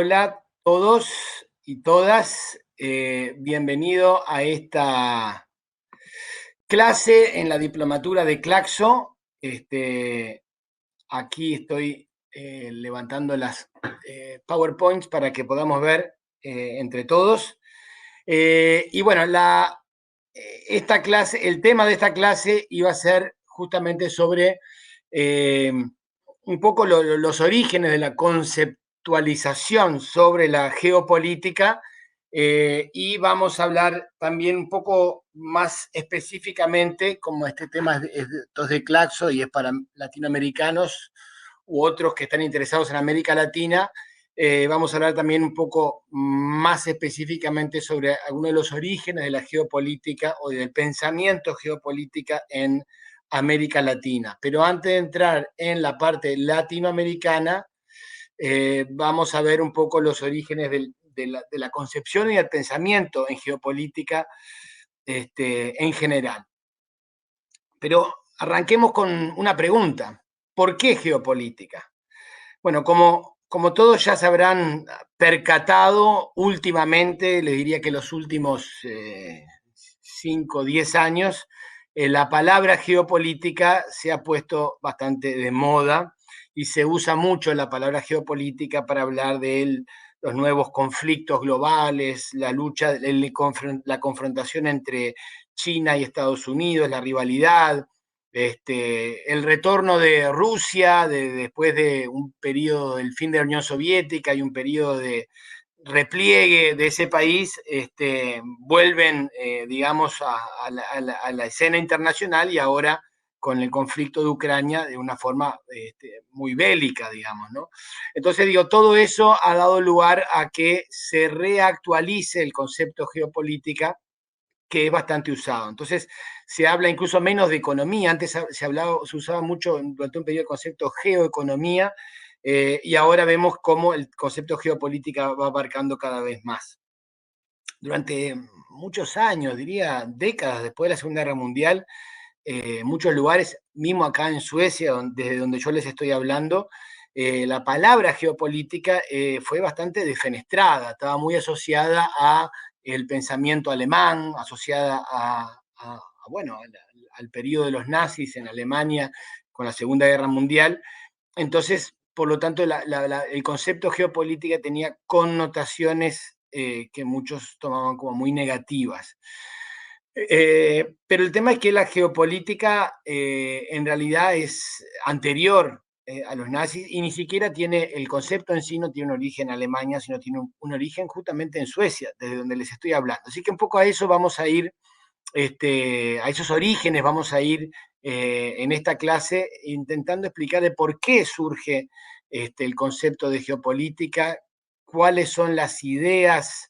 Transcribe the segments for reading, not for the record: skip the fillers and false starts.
Hola a todos y todas, bienvenido a esta clase en la diplomatura de Claxo. Aquí estoy levantando las PowerPoints para que podamos ver entre todos. Y bueno, esta clase, el tema de esta clase iba a ser justamente sobre un poco los orígenes de la conceptualización sobre la geopolítica, y vamos a hablar también un poco más específicamente, como este tema es de Claxo y es para latinoamericanos u otros que están interesados en América Latina. Vamos a hablar también un poco más específicamente sobre algunos de los orígenes de la geopolítica o del pensamiento geopolítica en América Latina. Pero antes de entrar en la parte latinoamericana, vamos a ver un poco los orígenes de la concepción y el pensamiento en geopolítica en general. Pero arranquemos con una pregunta. ¿Por qué geopolítica? Bueno, como todos ya se habrán percatado últimamente, les diría que los últimos 5 o 10 años, la palabra geopolítica se ha puesto bastante de moda y se usa mucho la palabra geopolítica para hablar de los nuevos conflictos globales, la lucha, la confrontación entre China y Estados Unidos, la rivalidad, el retorno de Rusia después de un periodo del fin de la Unión Soviética y un periodo de repliegue de ese país, vuelven, digamos, a la escena internacional y ahora con el conflicto de Ucrania de una forma muy bélica, digamos, ¿no? Entonces, digo, todo eso ha dado lugar a que se reactualice el concepto geopolítica, que es bastante usado. Entonces, se habla incluso menos de economía. Antes se usaba mucho durante un periodo el concepto geoeconomía, y ahora vemos cómo el concepto geopolítica va abarcando cada vez más. Durante muchos años, diría décadas después de la Segunda Guerra Mundial, muchos lugares, mismo acá en Suecia, desde donde yo les estoy hablando, la palabra geopolítica fue bastante defenestrada, estaba muy asociada a el pensamiento alemán, asociada bueno, al periodo de los nazis en Alemania con la Segunda Guerra Mundial. Entonces, por lo tanto, el concepto geopolítica tenía connotaciones que muchos tomaban como muy negativas. Pero el tema es que la geopolítica en realidad es anterior a los nazis y ni siquiera tiene, el concepto en sí no tiene un origen en Alemania, sino tiene un origen justamente en Suecia, desde donde les estoy hablando. Así que un poco a eso vamos a ir, a esos orígenes vamos a ir en esta clase intentando explicar de por qué surge el concepto de geopolítica, cuáles son las ideas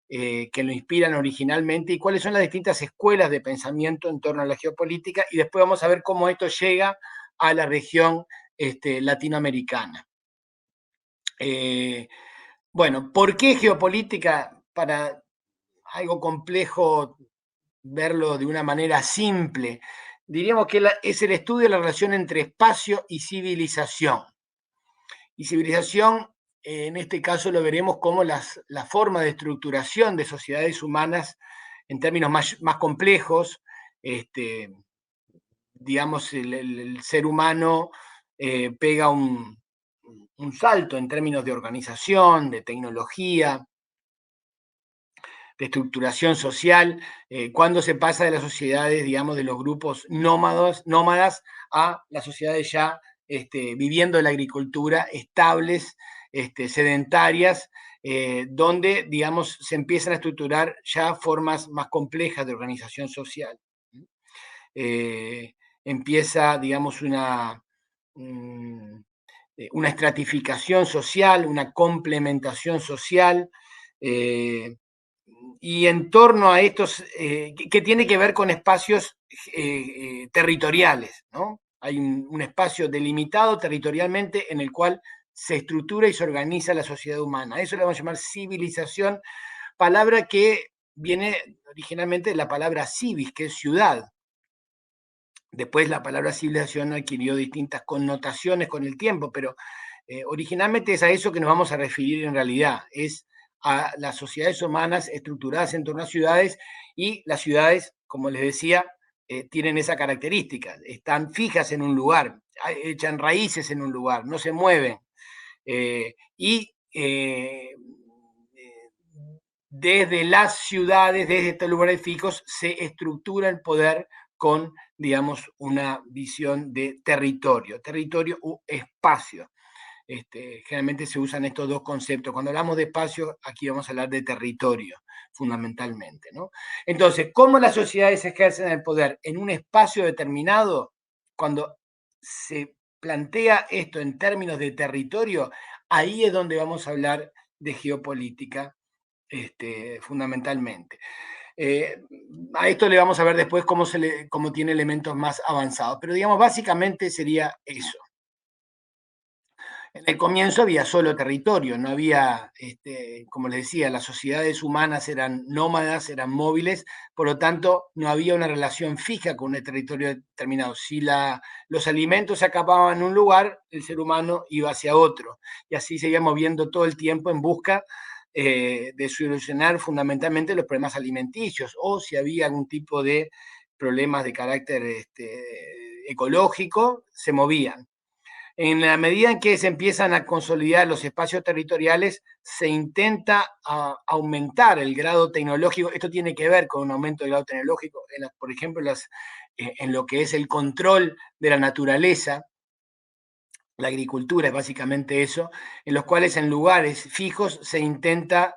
que lo inspiran originalmente y cuáles son las distintas escuelas de pensamiento en torno a la geopolítica, y después vamos a ver cómo esto llega a la región latinoamericana. Bueno, ¿por qué geopolítica? Para algo complejo verlo de una manera simple, diríamos que es el estudio de la relación entre espacio y civilización. Y civilización, en este caso lo veremos como la forma de estructuración de sociedades humanas en términos más complejos. Digamos, el ser humano pega un salto en términos de organización, de tecnología, de estructuración social, cuando se pasa de las sociedades, digamos, de los grupos nómadas a las sociedades ya viviendo de la agricultura, estables, sedentarias, donde, digamos, se empiezan a estructurar ya formas más complejas de organización social. Empieza, digamos, una estratificación social, una complementación social, y en torno a estos, que tiene que ver con espacios territoriales, ¿no? Hay un espacio delimitado territorialmente en el cual se estructura y se organiza la sociedad humana. Eso le vamos a llamar civilización, palabra que viene originalmente de la palabra civis, que es ciudad. Después la palabra civilización adquirió distintas connotaciones con el tiempo, pero Originalmente es a eso que nos vamos a referir en realidad, es a las sociedades humanas estructuradas en torno a ciudades, y las ciudades, como les decía, tienen esa característica, están fijas en un lugar, echan raíces en un lugar, no se mueven. Desde las ciudades, desde estos lugares fijos, se estructura el poder con, digamos, una visión de territorio u espacio. Generalmente se usan estos dos conceptos. Cuando hablamos de espacio, aquí vamos a hablar de territorio, fundamentalmente, ¿no? Entonces, ¿cómo las sociedades ejercen el poder en un espacio determinado? Cuando se plantea esto en términos de territorio, ahí es donde vamos a hablar de geopolítica, fundamentalmente. A esto le vamos a ver después cómo tiene elementos más avanzados, pero digamos, básicamente sería eso. En el comienzo había solo territorio, no había, como les decía, las sociedades humanas eran nómadas, eran móviles, por lo tanto no había una relación fija con un territorio determinado. Si los alimentos se acababan en un lugar, el ser humano iba hacia otro, y así se iba moviendo todo el tiempo en busca de solucionar fundamentalmente los problemas alimenticios, o si había algún tipo de problemas de carácter ecológico, se movían. En la medida en que se empiezan a consolidar los espacios territoriales, se intenta aumentar el grado tecnológico. Esto tiene que ver con un aumento del grado tecnológico, por ejemplo, en lo que es el control de la naturaleza. La agricultura es básicamente eso, en los cuales en lugares fijos se intenta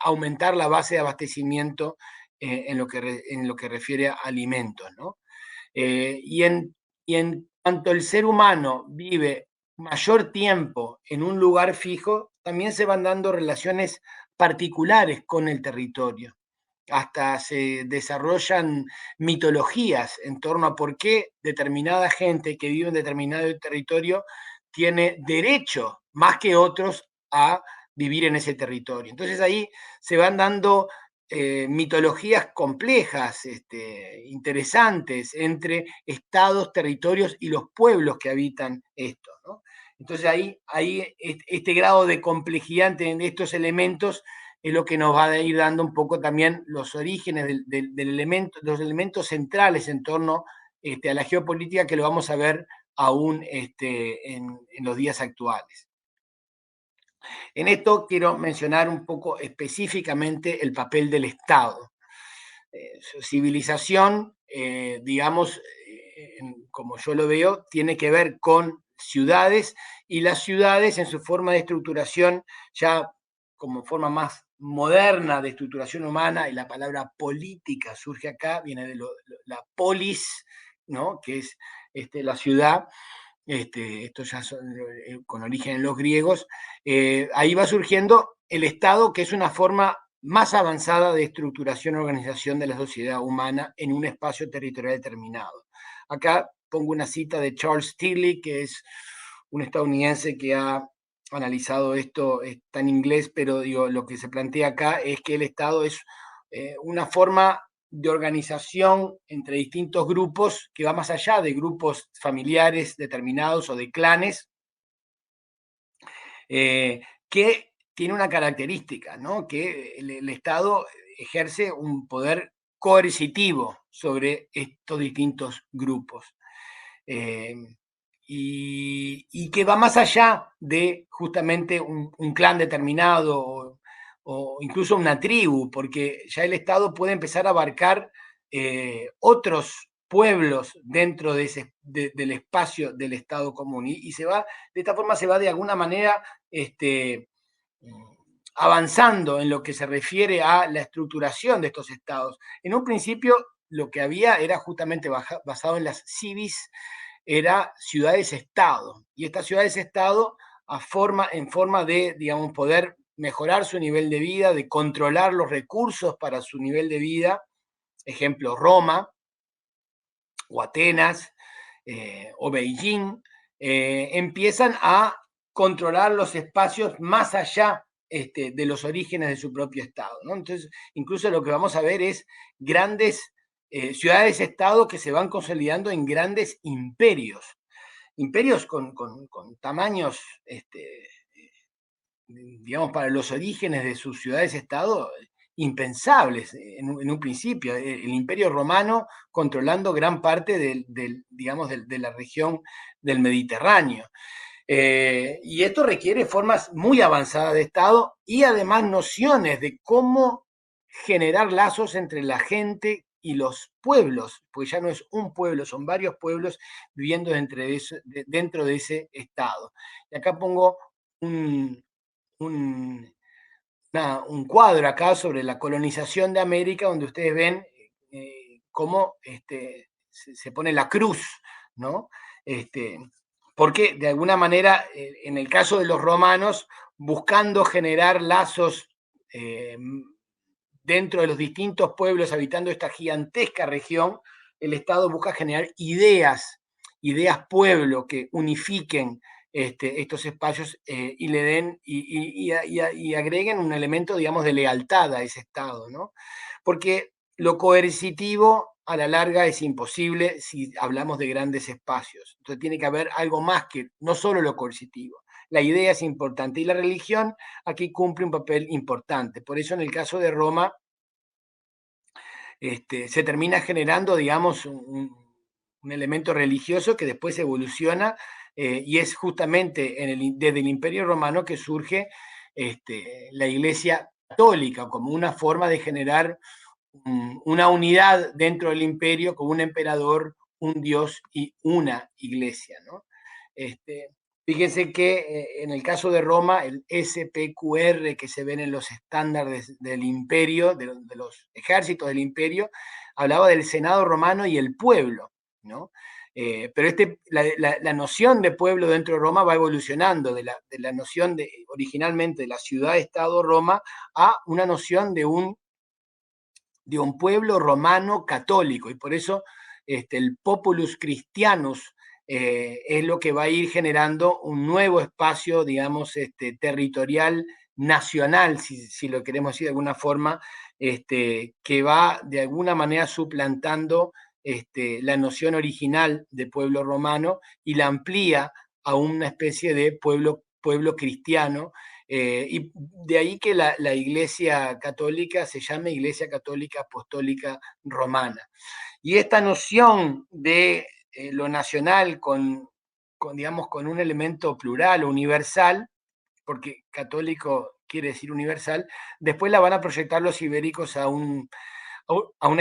aumentar la base de abastecimiento en lo que refiere a alimentos, ¿no? Y en cuanto el ser humano vive mayor tiempo en un lugar fijo, también se van dando relaciones particulares con el territorio. Hasta se desarrollan mitologías en torno a por qué determinada gente que vive en determinado territorio tiene derecho, más que otros, a vivir en ese territorio. Entonces ahí se van dando mitologías complejas, interesantes, entre estados, territorios y los pueblos que habitan esto, ¿no? Entonces ahí este grado de complejidad en estos elementos es lo que nos va a ir dando un poco también los orígenes los elementos centrales en torno a la geopolítica, que lo vamos a ver aún en los días actuales. En esto quiero mencionar un poco específicamente el papel del Estado. Su civilización, digamos, como yo lo veo, tiene que ver con ciudades, y las ciudades en su forma de estructuración, ya como forma más moderna de estructuración humana, y la palabra política surge acá, viene de la polis, ¿no? Que es la ciudad. Esto ya con origen en los griegos. Ahí va surgiendo el Estado, que es una forma más avanzada de estructuración y organización de la sociedad humana en un espacio territorial determinado. Acá pongo una cita de Charles Tilly, que es un estadounidense que ha analizado esto, está en inglés, pero digo, lo que se plantea acá es que el Estado es una forma de organización entre distintos grupos que va más allá de grupos familiares determinados o de clanes, que tiene una característica, ¿no? Que el Estado ejerce un poder coercitivo sobre estos distintos grupos. Y que va más allá de justamente un clan determinado o incluso una tribu, porque ya el Estado puede empezar a abarcar otros pueblos dentro del espacio del Estado común, y de esta forma se va de alguna manera avanzando en lo que se refiere a la estructuración de estos estados. En un principio lo que había era justamente basado en las civis, era ciudades-estado, y estas ciudades-estado en forma de, digamos, poder mejorar su nivel de vida, de controlar los recursos para su nivel de vida, ejemplo, Roma, o Atenas, o Beijing, empiezan a controlar los espacios más allá de los orígenes de su propio Estado, ¿no? Entonces, incluso lo que vamos a ver es grandes ciudades-estado que se van consolidando en grandes imperios. imperios con tamaños, digamos, para los orígenes de sus ciudades-estado, impensables en un principio. El Imperio Romano controlando gran parte digamos, de la región del Mediterráneo. Y esto requiere formas muy avanzadas de Estado y además nociones de cómo generar lazos entre la gente y los pueblos, porque ya no es un pueblo, son varios pueblos viviendo dentro de ese Estado. Y acá pongo un, un, un cuadro acá sobre la colonización de América, donde ustedes ven cómo se pone la cruz, ¿no? Porque de alguna manera, en el caso de los romanos, buscando generar lazos dentro de los distintos pueblos habitando esta gigantesca región, el Estado busca generar ideas pueblo que unifiquen estos espacios y le den y agreguen un elemento, digamos, de lealtad a ese Estado, ¿no? Porque lo coercitivo a la larga es imposible si hablamos de grandes espacios. Entonces tiene que haber algo más que no solo lo coercitivo. La idea es importante y la religión aquí cumple un papel importante. Por eso en el caso de Roma se termina generando, digamos, un elemento religioso que después evoluciona y es justamente desde el Imperio Romano que surge la Iglesia católica como una forma de generar una unidad dentro del imperio con un emperador, un dios y una iglesia, ¿no? Fíjense que en el caso de Roma, el SPQR que se ven en los estándares del imperio, de los ejércitos del imperio, hablaba del Senado romano y el pueblo, ¿no? Pero la noción de pueblo dentro de Roma va evolucionando de la noción originalmente de la ciudad-estado Roma a una noción de un pueblo romano católico, y por eso el populus christianus es lo que va a ir generando un nuevo espacio, digamos, territorial nacional, si lo queremos decir de alguna forma, que va de alguna manera suplantando la noción original de pueblo romano y la amplía a una especie de pueblo cristiano, y de ahí que la Iglesia Católica se llame Iglesia Católica Apostólica Romana. Y esta noción de lo nacional digamos, con un elemento plural o universal, porque católico quiere decir universal, después la van a proyectar los ibéricos a una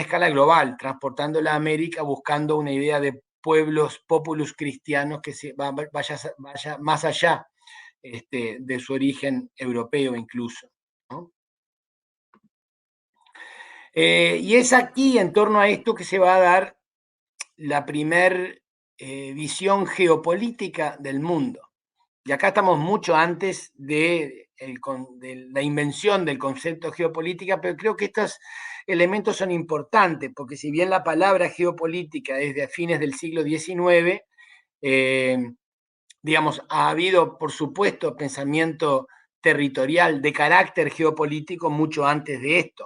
escala global, transportándola a América, buscando una idea de pueblos, populus cristianos que vaya más allá de su origen europeo incluso, ¿no? Y es aquí, en torno a esto, que se va a dar la primer visión geopolítica del mundo. Y acá estamos mucho antes de la invención del concepto geopolítica, pero creo que estos elementos son importantes, porque si bien la palabra geopolítica es de fines del siglo XIX, digamos, ha habido, por supuesto, pensamiento territorial de carácter geopolítico mucho antes de esto.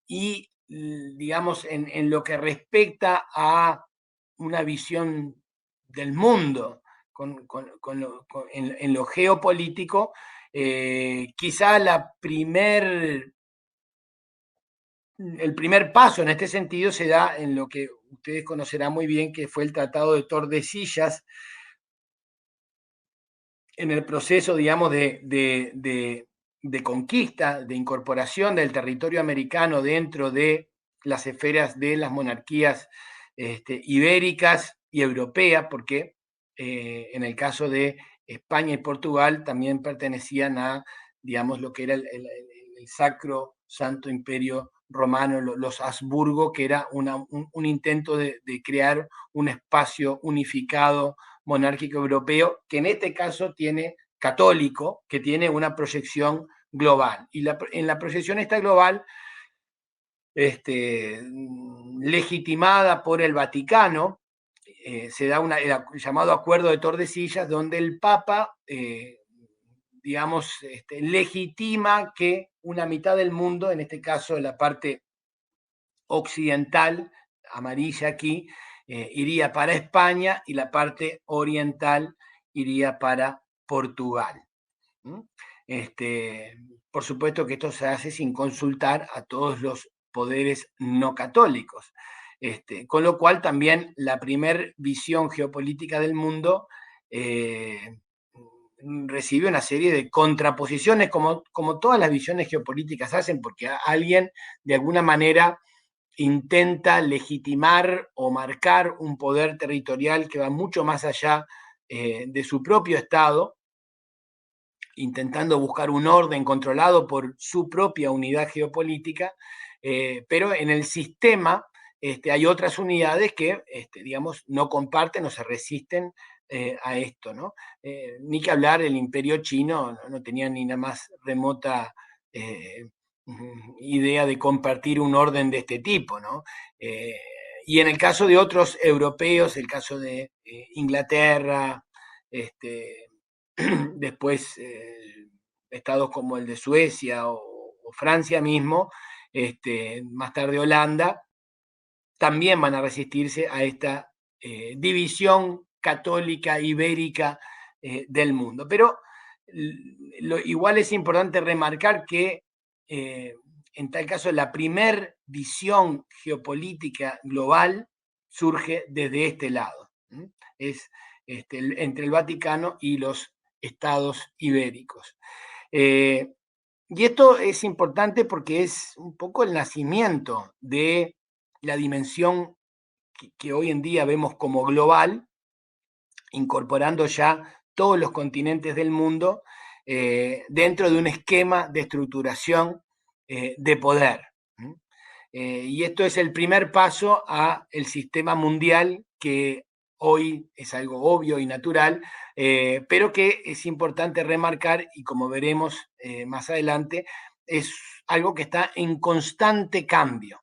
Y, digamos, en lo que respecta a una visión del mundo en lo geopolítico, quizá el primer paso en este sentido se da en lo que ustedes conocerán muy bien, que fue el Tratado de Tordesillas, en el proceso, digamos, de conquista, de incorporación del territorio americano dentro de las esferas de las monarquías ibéricas y europeas, porque en el caso de España y Portugal también pertenecían a, digamos, lo que era el Sacro Santo Imperio Romano, los Habsburgo, que era un intento de crear un espacio unificado monárquico europeo, que en este caso tiene católico, que tiene una proyección global. Y en la proyección esta global, legitimada por el Vaticano, se da el llamado Acuerdo de Tordesillas, donde el Papa, digamos, legitima que una mitad del mundo, en este caso la parte occidental, amarilla aquí, iría para España y la parte oriental iría para Portugal. Por supuesto que esto se hace sin consultar a todos los poderes no católicos, con lo cual también la primer visión geopolítica del mundo recibe una serie de contraposiciones, como todas las visiones geopolíticas hacen, porque alguien de alguna manera intenta legitimar o marcar un poder territorial que va mucho más allá de su propio Estado, intentando buscar un orden controlado por su propia unidad geopolítica, pero en el sistema hay otras unidades que, digamos, no comparten o se resisten a esto, ¿no? Ni que hablar, el imperio chino no tenía ni la más remota idea de compartir un orden de este tipo, ¿no? Y en el caso de otros europeos, el caso de Inglaterra, después estados como el de Suecia o Francia mismo, más tarde Holanda, también van a resistirse a esta división católica ibérica del mundo. Pero igual es importante remarcar que en tal caso la primer visión geopolítica global surge desde este lado. Es entre el Vaticano y los estados ibéricos. Y esto es importante porque es un poco el nacimiento de la dimensión que hoy en día vemos como global, incorporando ya todos los continentes del mundo dentro de un esquema de estructuración de poder. Y esto es el primer paso a el sistema mundial que hoy es algo obvio y natural, pero que es importante remarcar y como veremos más adelante, es algo que está en constante cambio.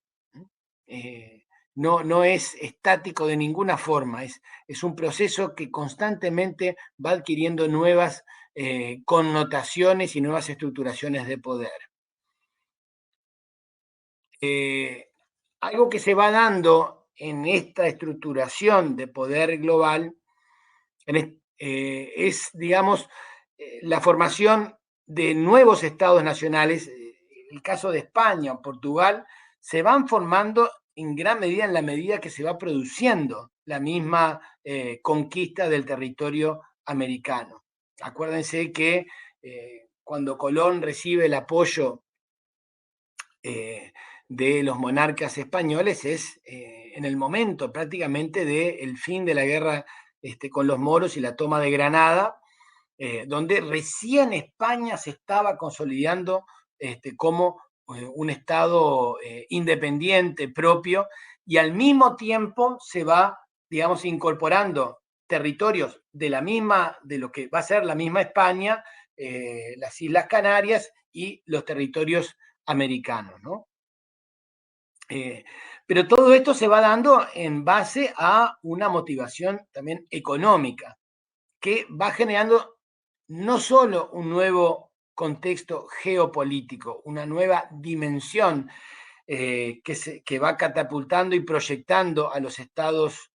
No es estático de ninguna forma, es un proceso que constantemente va adquiriendo nuevas connotaciones y nuevas estructuraciones de poder. Algo que se va dando en esta estructuración de poder global es, digamos, la formación de nuevos estados nacionales. El caso de España o Portugal se van formando en gran medida en la medida que se va produciendo la misma conquista del territorio americano. Acuérdense que cuando Colón recibe el apoyo de los monarcas españoles es en el momento prácticamente del fin de la guerra con los moros y la toma de Granada, donde recién España se estaba consolidando como un Estado independiente, propio, y al mismo tiempo se va, digamos, incorporando territorios de lo que va a ser la misma España, las Islas Canarias y los territorios americanos, ¿no? Pero todo esto se va dando en base a una motivación también económica, que va generando no solo un nuevo contexto geopolítico, una nueva dimensión que va catapultando y proyectando a los estados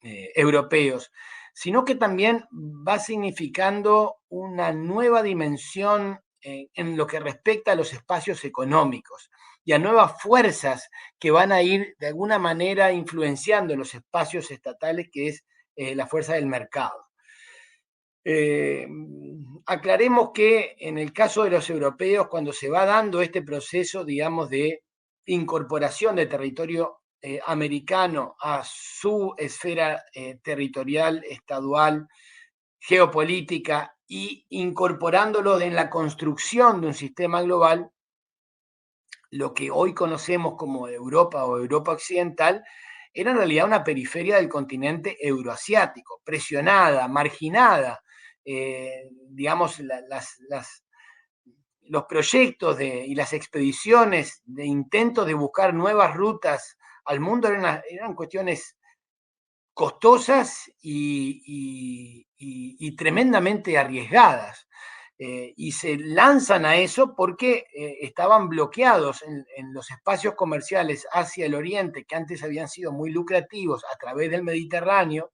europeos, sino que también va significando una nueva dimensión en lo que respecta a los espacios económicos y a nuevas fuerzas que van a ir de alguna manera influenciando los espacios estatales, que es la fuerza del mercado. Aclaremos que en el caso de los europeos, cuando se va dando este proceso, digamos, de incorporación de territorio americano a su esfera territorial, estadual, geopolítica, y incorporándolo en la construcción de un sistema global, lo que hoy conocemos como Europa o Europa Occidental, era en realidad una periferia del continente euroasiático, presionada, marginada. Digamos, los proyectos y las expediciones de intentos de buscar nuevas rutas al mundo eran cuestiones costosas y tremendamente arriesgadas. y se lanzan a eso porque estaban bloqueados en los espacios comerciales hacia el oriente, que antes habían sido muy lucrativos a través del Mediterráneo,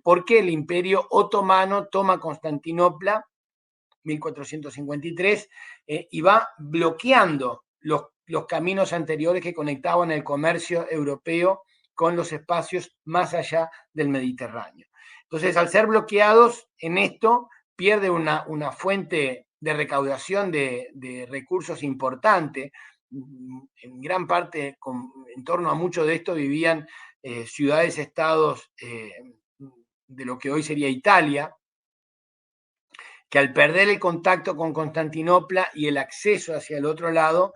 porque el Imperio Otomano toma Constantinopla 1453 y va bloqueando los caminos anteriores que conectaban el comercio europeo con los espacios más allá del Mediterráneo. Entonces, al ser bloqueados en esto, pierde una fuente de recaudación de recursos importante. En gran parte, en torno a mucho de esto, vivían ciudades-estados de lo que hoy sería Italia, que al perder el contacto con Constantinopla y el acceso hacia el otro lado,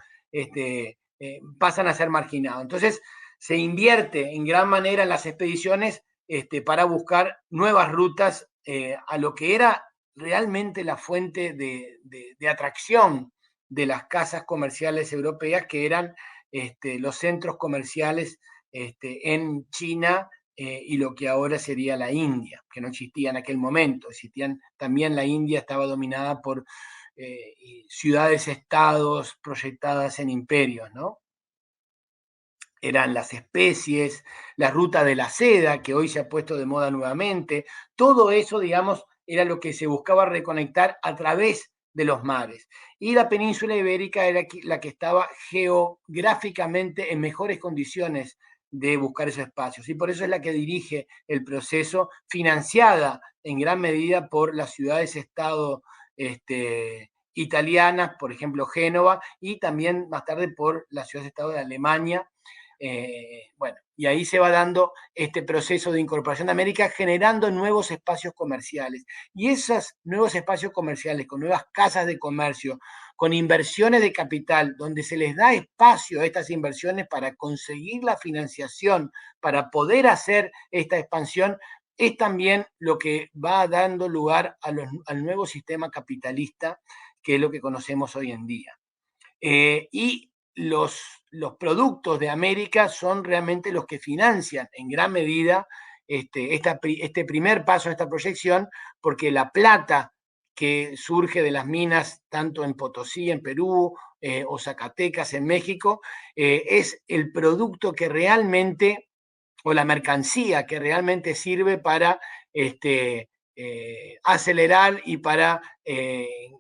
pasan a ser marginados. Entonces, se invierte en gran manera en las expediciones para buscar nuevas rutas a lo que era realmente la fuente de atracción de las casas comerciales europeas, que eran los centros comerciales en China y lo que ahora sería la India, que no existía en aquel momento. Existían, también la India estaba dominada por ciudades-estados proyectadas en imperios, ¿no? Eran las especies, la ruta de la seda, que hoy se ha puesto de moda nuevamente. Todo eso, digamos, era lo que se buscaba reconectar a través de los mares. Y la península ibérica era la que estaba geográficamente en mejores condiciones de buscar esos espacios. Y por eso es la que dirige el proceso, financiada en gran medida por las ciudades-estado italianas, por ejemplo, Génova, y también más tarde por las ciudades-estado de Alemania. Bueno, y ahí se va dando este proceso de incorporación de América, generando nuevos espacios comerciales. Y esos nuevos espacios comerciales, con nuevas casas de comercio, con inversiones de capital, donde se les da espacio a estas inversiones para conseguir la financiación, para poder hacer esta expansión, es también lo que va dando lugar al nuevo sistema capitalista, que es lo que conocemos hoy en día. Y los productos de América son realmente los que financian en gran medida este primer paso de esta proyección, porque la plata que surge de las minas, tanto en Potosí, en Perú, o Zacatecas, en México, es el producto que realmente, o la mercancía que realmente sirve para acelerar y para,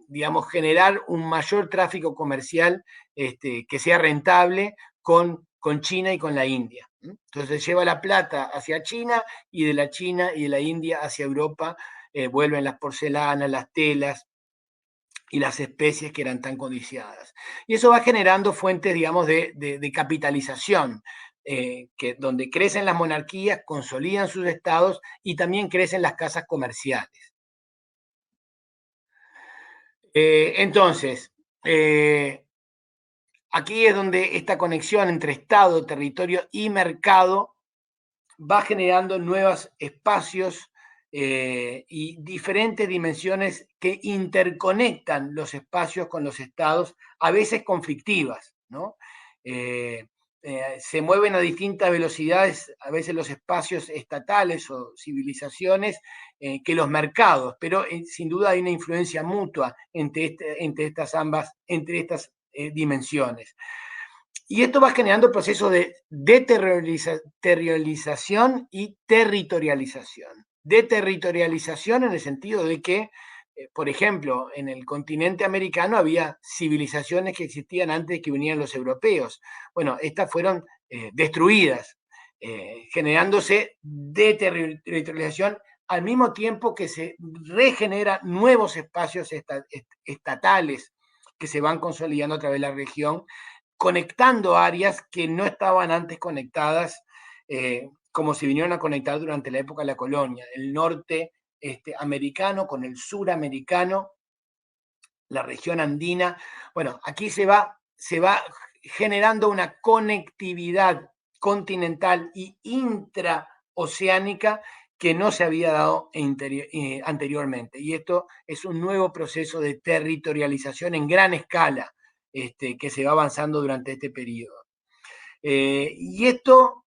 digamos, generar un mayor tráfico comercial que sea rentable con China y con la India. Entonces lleva la plata hacia China y de la China y de la India hacia Europa vuelven las porcelanas, las telas y las especies que eran tan codiciadas. Y eso va generando fuentes, digamos, de capitalización, donde crecen las monarquías, consolidan sus estados y también crecen las casas comerciales. Entonces, aquí es donde esta conexión entre Estado, territorio y mercado va generando nuevos espacios y diferentes dimensiones que interconectan los espacios con los estados, a veces conflictivas, ¿no? Se mueven a distintas velocidades, a veces los espacios estatales o civilizaciones, que los mercados, pero sin duda hay una influencia mutua entre estas dimensiones. Y esto va generando procesos de deterritorialización y territorialización. Deterritorialización en el sentido de que, por ejemplo, en el continente americano había civilizaciones que existían antes de que vinieran los europeos. Bueno, estas fueron destruidas, generándose deterritorialización al mismo tiempo que se regeneran nuevos espacios estatales que se van consolidando a través de la región, conectando áreas que no estaban antes conectadas, como se vinieron a conectar durante la época de la colonia, el norte americano con el suramericano, la región andina. Bueno, aquí se va generando una conectividad continental y intraoceánica que no se había dado anteriormente. Y esto es un nuevo proceso de territorialización en gran escala que se va avanzando durante este periodo. Y esto,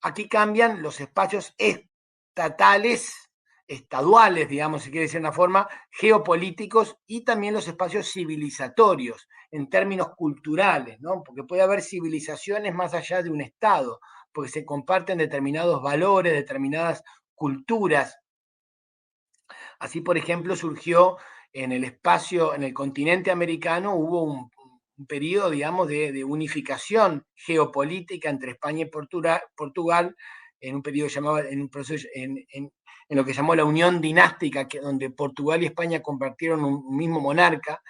aquí cambian los espacios estatales estaduales, digamos, si quiere decir una forma, geopolíticos y también los espacios civilizatorios, en términos culturales, ¿no? Porque puede haber civilizaciones más allá de un Estado, porque se comparten determinados valores, determinadas culturas. Así, por ejemplo, surgió en el espacio, en el continente americano, hubo un periodo, digamos, de unificación geopolítica entre España y Portugal, en un periodo llamado, en un proceso, en lo que llamó la Unión Dinástica, donde Portugal y España compartieron un mismo monarca.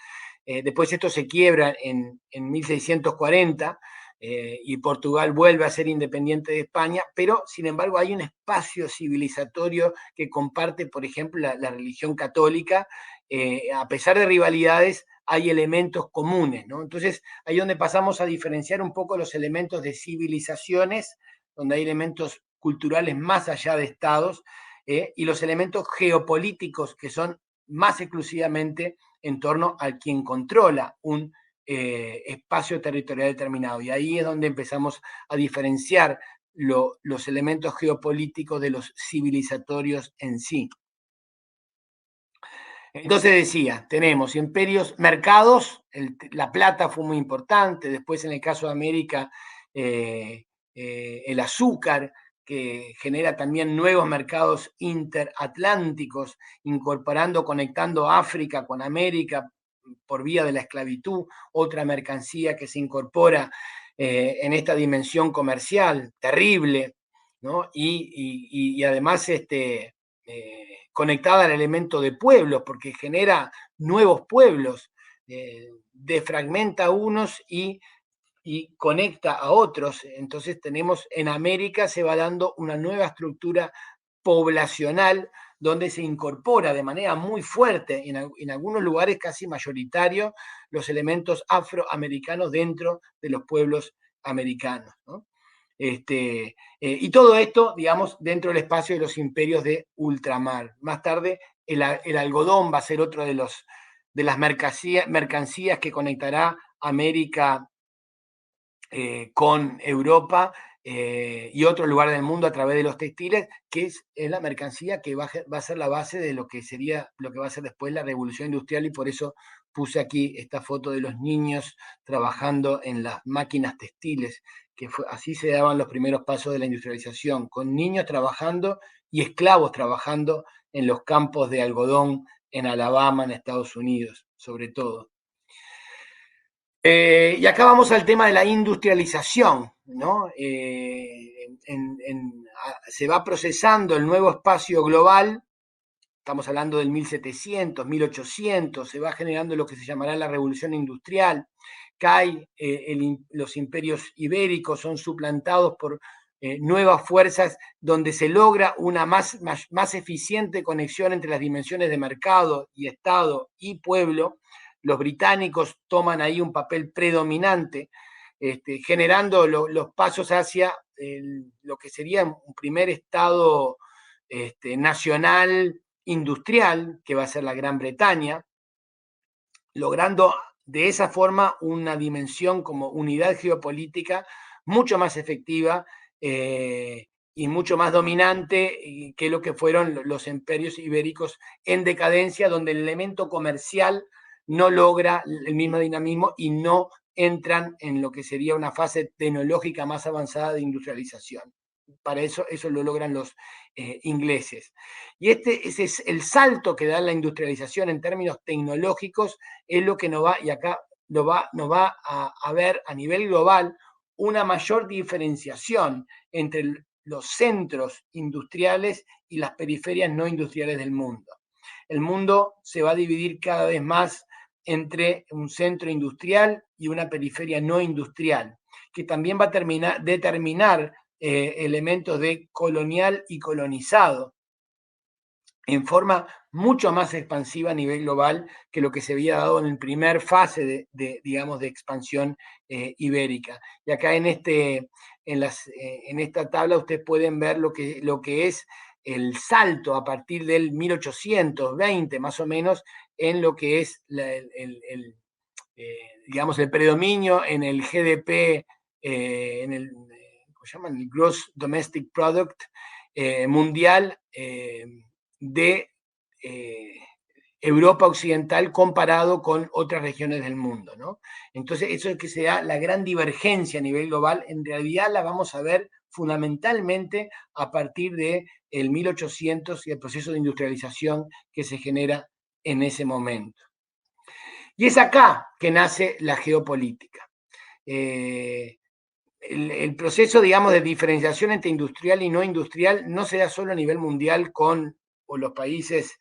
Después esto se quiebra en 1640, y Portugal vuelve a ser independiente de España, pero sin embargo hay un espacio civilizatorio que comparte, por ejemplo, la religión católica. A pesar de rivalidades, hay elementos comunes, ¿no? Entonces, ahí es donde pasamos a diferenciar un poco los elementos de civilizaciones, donde hay elementos culturales más allá de estados, y los elementos geopolíticos, que son más exclusivamente en torno a quien controla un espacio territorial determinado. Y ahí es donde empezamos a diferenciar los elementos geopolíticos de los civilizatorios en sí. Entonces decía, tenemos imperios, mercados, la plata fue muy importante, después en el caso de América, el azúcar, que genera también nuevos mercados interatlánticos, incorporando, conectando África con América por vía de la esclavitud, otra mercancía que se incorpora en esta dimensión comercial terrible, ¿no? Y además conectada al elemento de pueblos, porque genera nuevos pueblos, defragmenta a unos y conecta a otros. Entonces tenemos en América se va dando una nueva estructura poblacional donde se incorpora de manera muy fuerte, en algunos lugares casi mayoritario, los elementos afroamericanos dentro de los pueblos americanos, ¿no? Y todo esto, digamos, dentro del espacio de los imperios de ultramar. Más tarde, el algodón va a ser otro de las mercancías que conectará América con Europa y otro lugar del mundo a través de los textiles, que es la mercancía que va a ser la base de lo que va a ser después la revolución industrial, y por eso puse aquí esta foto de los niños trabajando en las máquinas textiles, que así se daban los primeros pasos de la industrialización, con niños trabajando y esclavos trabajando en los campos de algodón en Alabama, en Estados Unidos, sobre todo. Y acá vamos al tema de la industrialización, ¿no? Se va procesando el nuevo espacio global, estamos hablando del 1700, 1800, se va generando lo que se llamará la revolución industrial, cae, los imperios ibéricos son suplantados por nuevas fuerzas donde se logra una más eficiente conexión entre las dimensiones de mercado y Estado y pueblo. Los británicos toman ahí un papel predominante, generando los pasos hacia lo que sería un primer Estado nacional industrial, que va a ser la Gran Bretaña, logrando de esa forma una dimensión como unidad geopolítica mucho más efectiva y mucho más dominante que lo que fueron los imperios ibéricos en decadencia, donde el elemento comercial no logra el mismo dinamismo y no entran en lo que sería una fase tecnológica más avanzada de industrialización. Para eso lo logran los ingleses. Y ese es el salto que da la industrialización en términos tecnológicos, es lo que nos va, y acá nos va a ver a nivel global una mayor diferenciación entre los centros industriales y las periferias no industriales del mundo. El mundo se va a dividir cada vez más entre un centro industrial y una periferia no industrial, que también va a determinar elementos de colonial y colonizado en forma mucho más expansiva a nivel global que lo que se había dado en la primera fase digamos, de expansión ibérica. Y acá en esta tabla ustedes pueden ver lo que es el salto a partir del 1820 más o menos en lo que es digamos, el predominio en el GDP, en el, ¿cómo se llama? El Gross Domestic Product mundial, de Europa Occidental comparado con otras regiones del mundo, ¿no? Entonces, eso es que se da la gran divergencia a nivel global, en realidad la vamos a ver fundamentalmente a partir de el 1800 y el proceso de industrialización que se genera en ese momento. Y es acá que nace la geopolítica. El proceso, digamos, de diferenciación entre industrial y no industrial no se da solo a nivel mundial con los países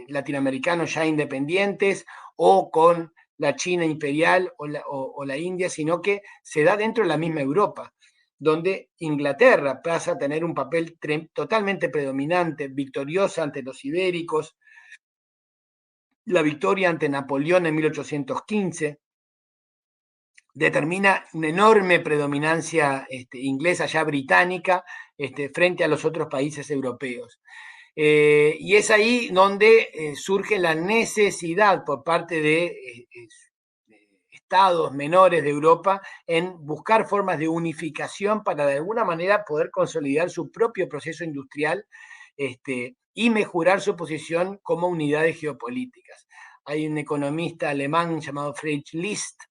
latinoamericanos ya independientes o con la China imperial o la India, sino que se da dentro de la misma Europa, donde Inglaterra pasa a tener un papel totalmente predominante, victoriosa ante los ibéricos, la victoria ante Napoleón en 1815, determina una enorme predominancia inglesa, ya británica, frente a los otros países europeos. Y es ahí donde surge la necesidad por parte de estados menores de Europa en buscar formas de unificación para de alguna manera poder consolidar su propio proceso industrial y mejorar su posición como unidades geopolíticas. Hay un economista alemán llamado Friedrich List,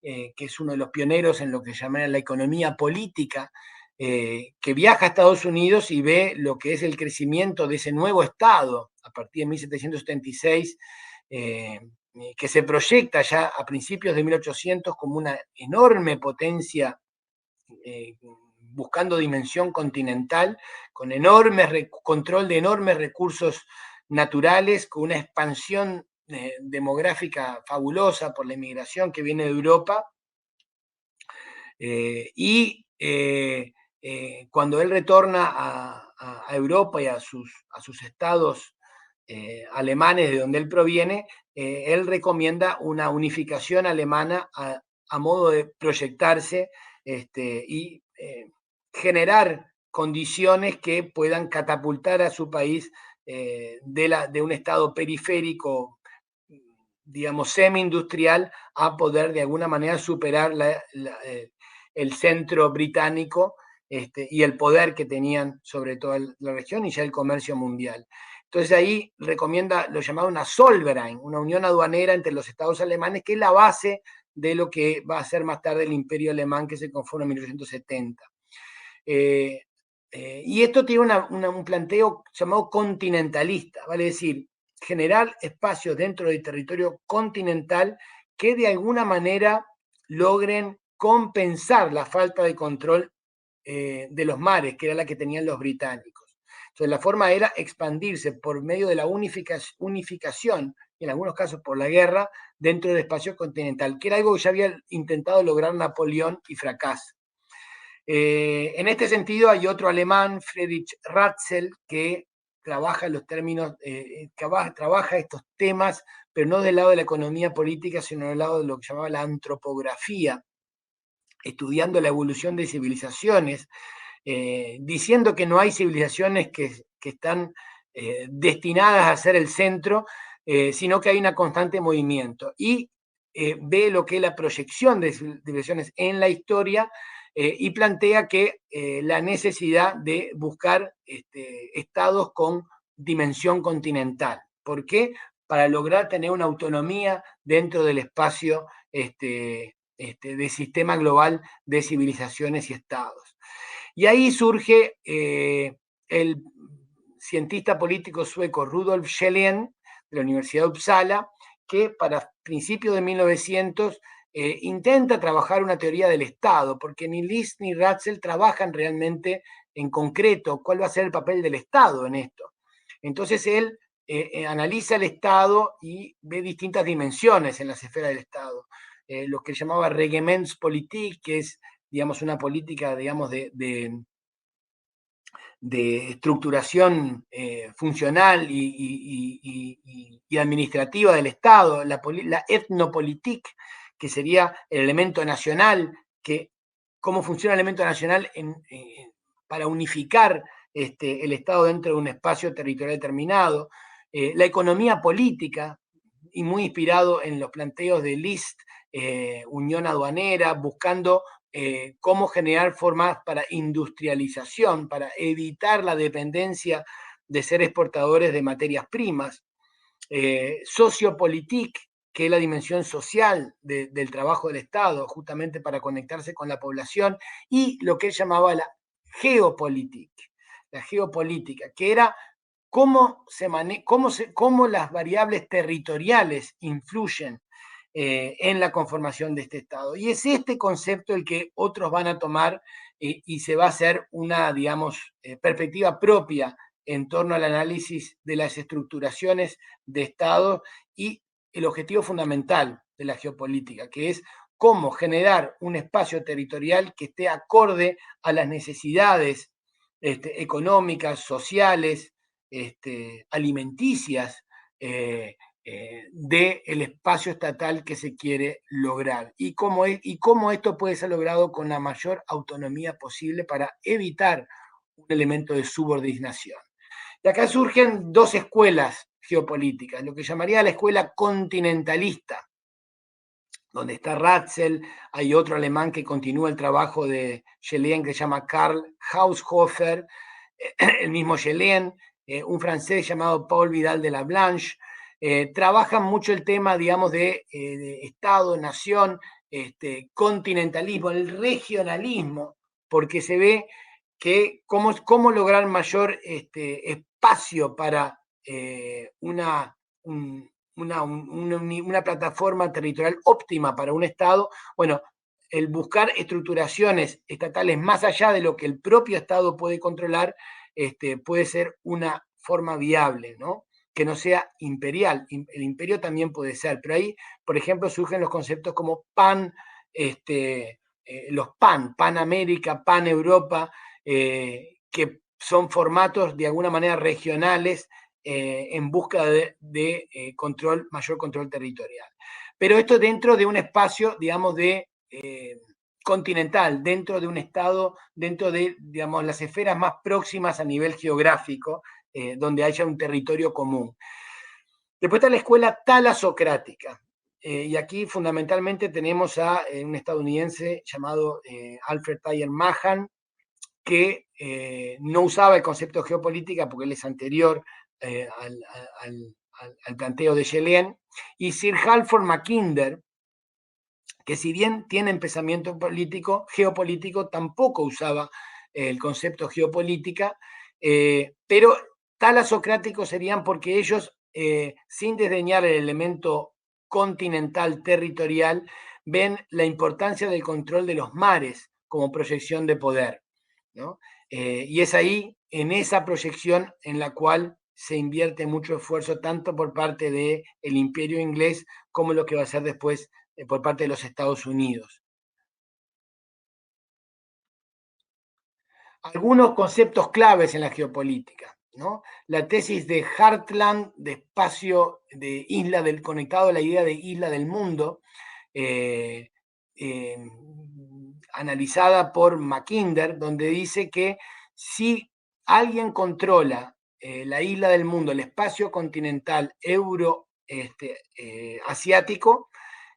que es uno de los pioneros en lo que llaman la economía política, que viaja a Estados Unidos y ve lo que es el crecimiento de ese nuevo Estado a partir de 1776, que se proyecta ya a principios de 1800 como una enorme potencia, buscando dimensión continental, con control de enormes recursos naturales, con una expansión demográfica fabulosa por la inmigración que viene de Europa. Cuando él retorna a Europa y a sus estados alemanes de donde él proviene, él recomienda una unificación alemana a modo de proyectarse y generar condiciones que puedan catapultar a su país de un estado periférico, digamos, semi-industrial, a poder de alguna manera superar el centro británico y el poder que tenían sobre toda la región y ya el comercio mundial. Entonces ahí recomienda lo llamado una Zollverein, una unión aduanera entre los estados alemanes, que es la base de lo que va a ser más tarde el imperio alemán, que se conforma en 1870. Y esto tiene un planteo llamado continentalista, vale decir, generar espacios dentro del territorio continental que de alguna manera logren compensar la falta de control de los mares, que era la que tenían los británicos. Entonces la forma era expandirse por medio de la unificación, y en algunos casos por la guerra, dentro del espacio continental, que era algo que ya había intentado lograr Napoleón y fracasa. En este sentido hay otro alemán, Friedrich Ratzel, que trabaja los términos, trabaja estos temas, pero no del lado de la economía política, sino del lado de lo que llamaba la antropografía, estudiando la evolución de civilizaciones, diciendo que no hay civilizaciones que están destinadas a ser el centro, sino que hay un constante movimiento. Y ve lo que es la proyección de civilizaciones en la historia, y plantea que la necesidad de buscar estados con dimensión continental. ¿Por qué? Para lograr tener una autonomía dentro del espacio de sistema global de civilizaciones y estados. Y ahí surge el cientista político sueco Rudolf Schellén, de la Universidad de Uppsala, que para principios de 1900 intenta trabajar una teoría del Estado, porque ni List ni Ratzel trabajan realmente en concreto cuál va a ser el papel del Estado en esto. Entonces él analiza el Estado y ve distintas dimensiones en las esferas del Estado. Lo que llamaba Reglementspolitik, que es, digamos, una política, digamos, de estructuración funcional y administrativa del Estado, la etnopolitik, que sería el elemento nacional, cómo funciona el elemento nacional para unificar el Estado dentro de un espacio territorial determinado, la economía política, y muy inspirado en los planteos de List, unión aduanera, buscando cómo generar formas para industrialización, para evitar la dependencia de ser exportadores de materias primas, sociopolitik, que es la dimensión social del trabajo del Estado, justamente para conectarse con la población, y lo que él llamaba la geopolítica, que era cómo las variables territoriales influyen en la conformación de este Estado. Y es este concepto el que otros van a tomar y se va a hacer una, digamos, perspectiva propia en torno al análisis de las estructuraciones de Estado y el objetivo fundamental de la geopolítica, que es cómo generar un espacio territorial que esté acorde a las necesidades económicas, sociales, alimenticias del espacio estatal que se quiere lograr y cómo esto puede ser logrado con la mayor autonomía posible para evitar un elemento de subordinación. Y acá surgen dos escuelas geopolíticas, lo que llamaría la escuela continentalista, donde está Ratzel, hay otro alemán que continúa el trabajo de Jelen que se llama Karl Haushofer, el mismo Jelen, un francés llamado Paul Vidal de la Blanche, trabajan mucho el tema, digamos, de Estado, nación, continentalismo, el regionalismo, porque se ve que cómo lograr mayor espacio para una plataforma territorial óptima para un Estado. Bueno, el buscar estructuraciones estatales más allá de lo que el propio Estado puede controlar, puede ser una forma viable, ¿no? Que no sea imperial. El imperio también puede ser, pero ahí, por ejemplo, surgen los conceptos como los Pan América, Pan Europa, que son formatos de alguna manera regionales en busca de mayor control territorial. Pero esto dentro de un espacio, digamos, continental, dentro de un Estado, dentro de, digamos, las esferas más próximas a nivel geográfico, donde haya un territorio común. Después está la escuela talasocrática, y aquí fundamentalmente tenemos a un estadounidense llamado Alfred Thayer Mahan, que no usaba el concepto de geopolítica porque él es anterior al planteo de Jelen, y Sir Halford Mackinder, que si bien tiene pensamiento geopolítico, tampoco usaba el concepto geopolítica, pero talasocráticos serían porque ellos, sin desdeñar el elemento continental territorial, ven la importancia del control de los mares como proyección de poder, ¿no? Y es ahí, en esa proyección, en la cual se invierte mucho esfuerzo tanto por parte del imperio inglés como lo que va a ser después por parte de los Estados Unidos. Algunos conceptos claves en la geopolítica, ¿no? La tesis de Hartland, de espacio, de isla del conectado a la idea de isla del mundo, analizada por Mackinder, donde dice que si alguien controla la isla del mundo, el espacio continental asiático,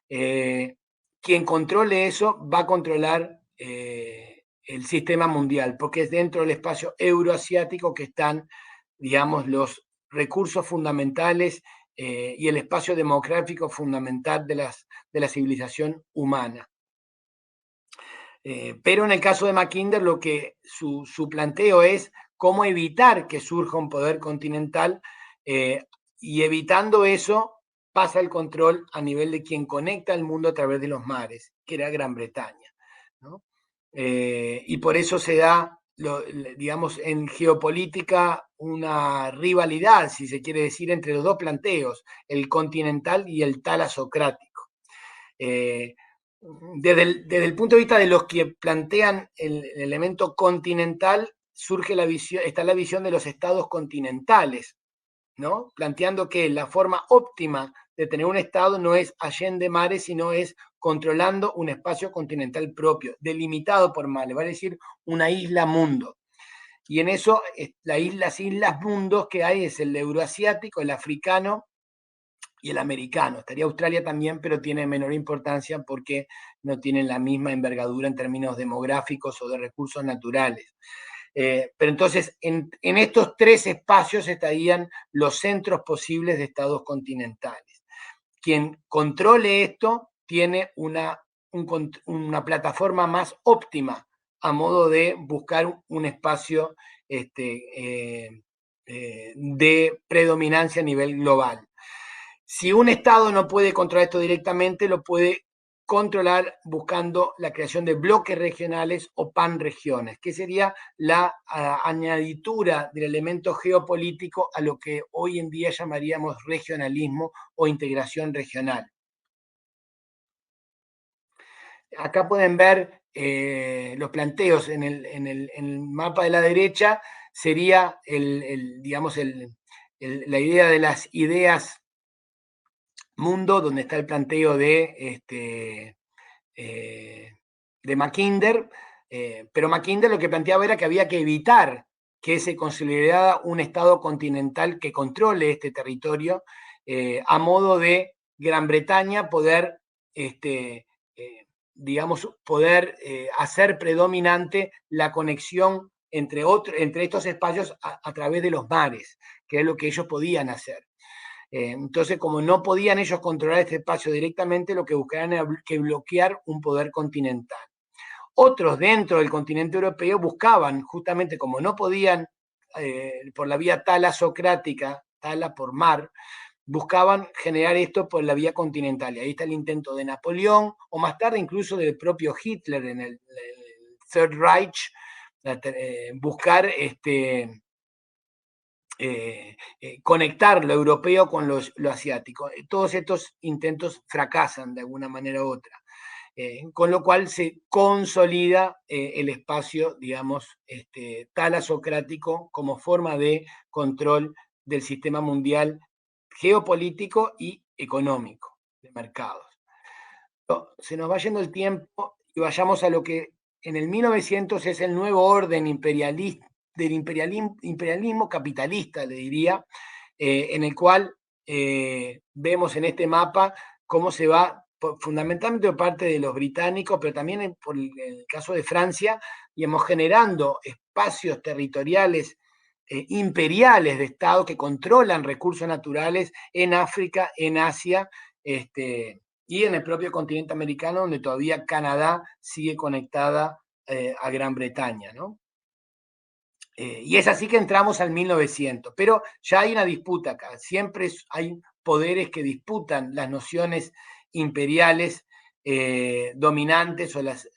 quien controle eso va a controlar el sistema mundial, porque es dentro del espacio euroasiático que están, digamos, los recursos fundamentales y el espacio demográfico fundamental de la civilización humana. Pero en el caso de Mackinder, lo que su planteo es cómo evitar que surja un poder continental y evitando eso pasa el control a nivel de quien conecta el mundo a través de los mares, que era Gran Bretaña, ¿no? Y por eso se da, digamos, en geopolítica una rivalidad, si se quiere decir, entre los dos planteos, el continental y el talasocrático. Desde el punto de vista de los que plantean el elemento continental, está la visión de los estados continentales, ¿no? Planteando que la forma óptima de tener un estado no es allende mares, sino es controlando un espacio continental propio, delimitado por mares, vale decir, una isla mundo. Y en eso, las islas mundos que hay es el euroasiático, el africano y el americano. Estaría Australia también, pero tiene menor importancia porque no tienen la misma envergadura en términos demográficos o de recursos naturales. Pero entonces, en estos tres espacios estarían los centros posibles de estados continentales. Quien controle esto tiene una plataforma más óptima a modo de buscar un espacio de predominancia a nivel global. Si un Estado no puede controlar esto directamente, lo puede controlar buscando la creación de bloques regionales o panregiones, que sería la añadidura del elemento geopolítico a lo que hoy en día llamaríamos regionalismo o integración regional. Acá pueden ver los planteos en el mapa de la derecha, sería digamos, la idea de las ideas mundo, donde está el planteo de Mackinder, pero Mackinder lo que planteaba era que había que evitar que se consolidara un Estado continental que controle este territorio, a modo de Gran Bretaña poder, digamos, poder hacer predominante la conexión entre estos espacios a través de los mares, que es lo que ellos podían hacer. Entonces, como no podían ellos controlar este espacio directamente, lo que buscaban era que bloquear un poder continental. Otros dentro del continente europeo buscaban, justamente como no podían por la vía talasocrática, tala por mar, buscaban generar esto por la vía continental. Y ahí está el intento de Napoleón, o más tarde incluso del propio Hitler en el Third Reich, buscar conectar lo europeo con lo asiático. Todos estos intentos fracasan de alguna manera u otra. Con lo cual se consolida el espacio, digamos, talasocrático como forma de control del sistema mundial geopolítico y económico de mercados. Se nos va yendo el tiempo y vayamos a lo que en el 1900 es el nuevo orden imperialista, del imperialismo capitalista, le diría, en el cual vemos en este mapa cómo se va, fundamentalmente por parte de los británicos, pero también por el caso de Francia, digamos, generando espacios territoriales imperiales de Estado que controlan recursos naturales en África, en Asia, y en el propio continente americano, donde todavía Canadá sigue conectada a Gran Bretaña, ¿no? Y es así que entramos al 1900, pero ya hay una disputa acá, siempre hay poderes que disputan las nociones imperiales dominantes o las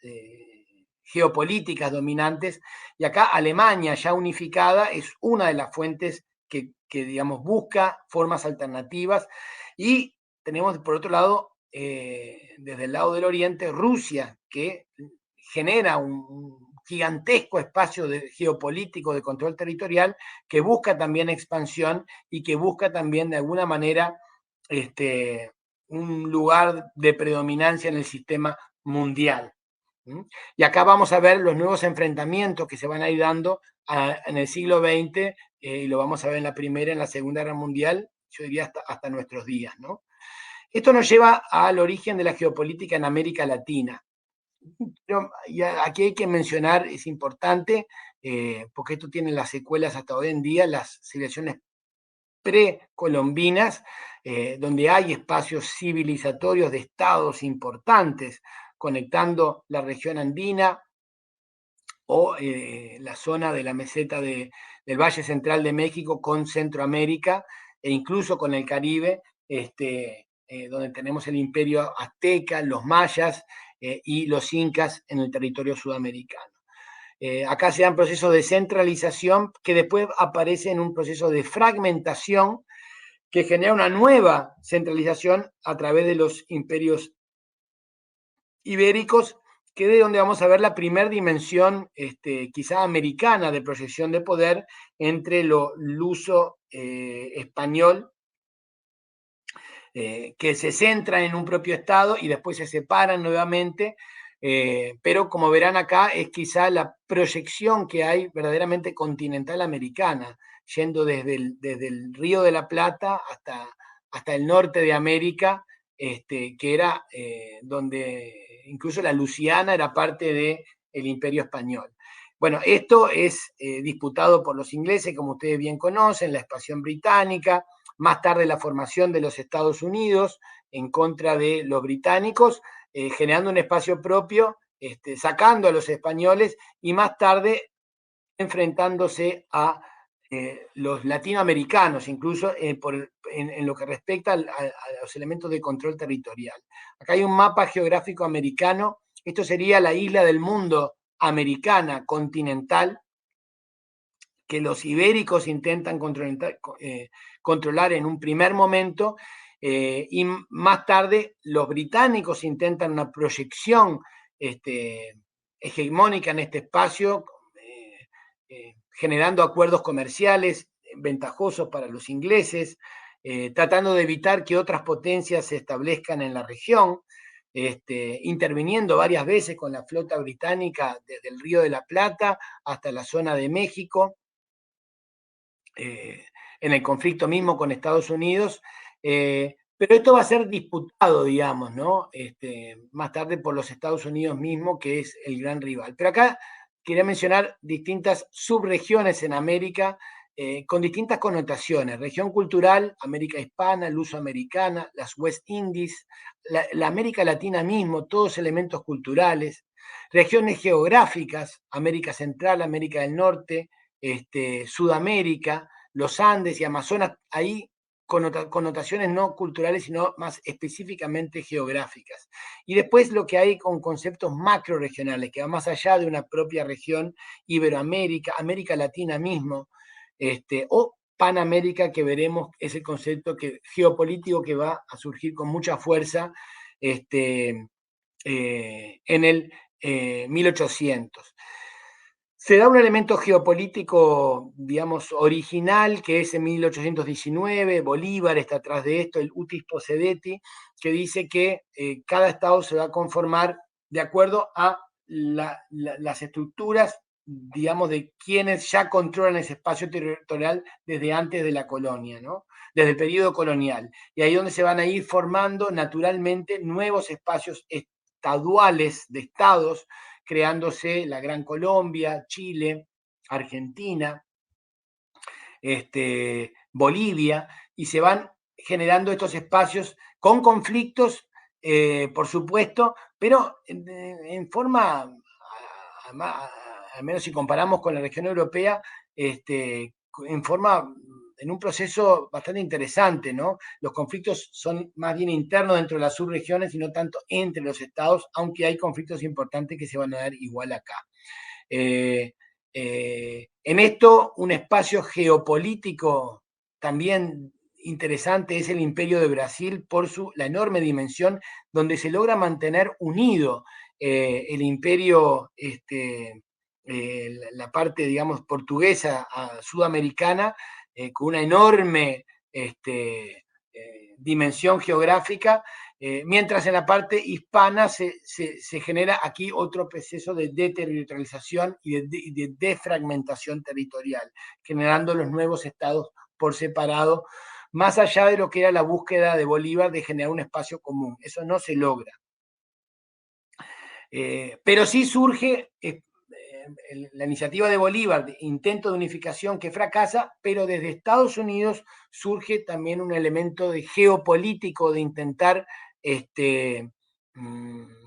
geopolíticas dominantes, y acá Alemania ya unificada es una de las fuentes que digamos, busca formas alternativas, y tenemos por otro lado, desde el lado del oriente, Rusia, que genera un gigantesco espacio geopolítico de control territorial que busca también expansión y que busca también de alguna manera un lugar de predominancia en el sistema mundial. Y acá vamos a ver los nuevos enfrentamientos que se van a ir dando en el siglo XX, y lo vamos a ver en la Primera y en la Segunda Guerra Mundial, yo diría hasta nuestros días, ¿no? Esto nos lleva al origen de la geopolítica en América Latina. Pero aquí hay que mencionar, es importante, porque esto tiene las secuelas hasta hoy en día, las civilizaciones precolombinas, donde hay espacios civilizatorios de estados importantes conectando la región andina o la zona de la meseta del Valle Central de México con Centroamérica e incluso con el Caribe, donde tenemos el imperio azteca, los mayas y los incas en el territorio sudamericano. Acá se dan procesos de centralización que después aparece en un proceso de fragmentación que genera una nueva centralización a través de los imperios ibéricos, que es de donde vamos a ver la primera dimensión quizá americana de proyección de poder entre lo luso español, que se centra en un propio estado y después se separan nuevamente, pero como verán acá es quizá la proyección que hay verdaderamente continental americana, yendo desde el Río de la Plata hasta el norte de América, que era donde incluso la Luisiana era parte del Imperio Español. Bueno, esto es disputado por los ingleses, como ustedes bien conocen, la expansión británica, más tarde la formación de los Estados Unidos en contra de los británicos, generando un espacio propio, sacando a los españoles y más tarde enfrentándose a los latinoamericanos, incluso en lo que respecta a los elementos de control territorial. Acá hay un mapa geográfico americano, esto sería la isla del mundo americana continental, que los ibéricos intentan controlar en un primer momento, y más tarde los británicos intentan una proyección hegemónica en este espacio, generando acuerdos comerciales ventajosos para los ingleses, tratando de evitar que otras potencias se establezcan en la región, interviniendo varias veces con la flota británica desde el Río de la Plata hasta la zona de México, en el conflicto mismo con Estados Unidos, pero esto va a ser disputado, digamos, ¿no? Más tarde por los Estados Unidos mismo, que es el gran rival. Pero acá quería mencionar distintas subregiones en América, con distintas connotaciones. Región cultural, América Hispana, Lusoamericana, las West Indies, la América Latina mismo, todos elementos culturales. Regiones geográficas, América Central, América del Norte, Sudamérica, los Andes y Amazonas, ahí connotaciones no culturales, sino más específicamente geográficas. Y después lo que hay con conceptos macro-regionales, que va más allá de una propia región, Iberoamérica, América Latina mismo, o Panamérica, que veremos es el concepto geopolítico que va a surgir con mucha fuerza en el 1800. Se da un elemento geopolítico, digamos, original, que es en 1819, Bolívar está atrás de esto, el utis possidendi, que dice que cada estado se va a conformar de acuerdo a las estructuras, digamos, de quienes ya controlan ese espacio territorial desde antes de la colonia, ¿no? Desde el periodo colonial. Y ahí es donde se van a ir formando naturalmente nuevos espacios estaduales de estados, creándose la Gran Colombia, Chile, Argentina, Bolivia, y se van generando estos espacios con conflictos, por supuesto, pero en forma, al menos si comparamos con la región europea, en forma, en un proceso bastante interesante, ¿no? Los conflictos son más bien internos dentro de las subregiones y no tanto entre los estados, aunque hay conflictos importantes que se van a dar igual acá. En esto, un espacio geopolítico también interesante es el Imperio de Brasil por la enorme dimensión, donde se logra mantener unido el imperio, la parte, digamos, portuguesa sudamericana, con una enorme dimensión geográfica, mientras en la parte hispana se genera aquí otro proceso de deterritorialización y de defragmentación territorial, generando los nuevos estados por separado, más allá de lo que era la búsqueda de Bolívar de generar un espacio común. Eso no se logra. Pero sí surge la iniciativa de Bolívar, de intento de unificación que fracasa, pero desde Estados Unidos surge también un elemento de geopolítico de intentar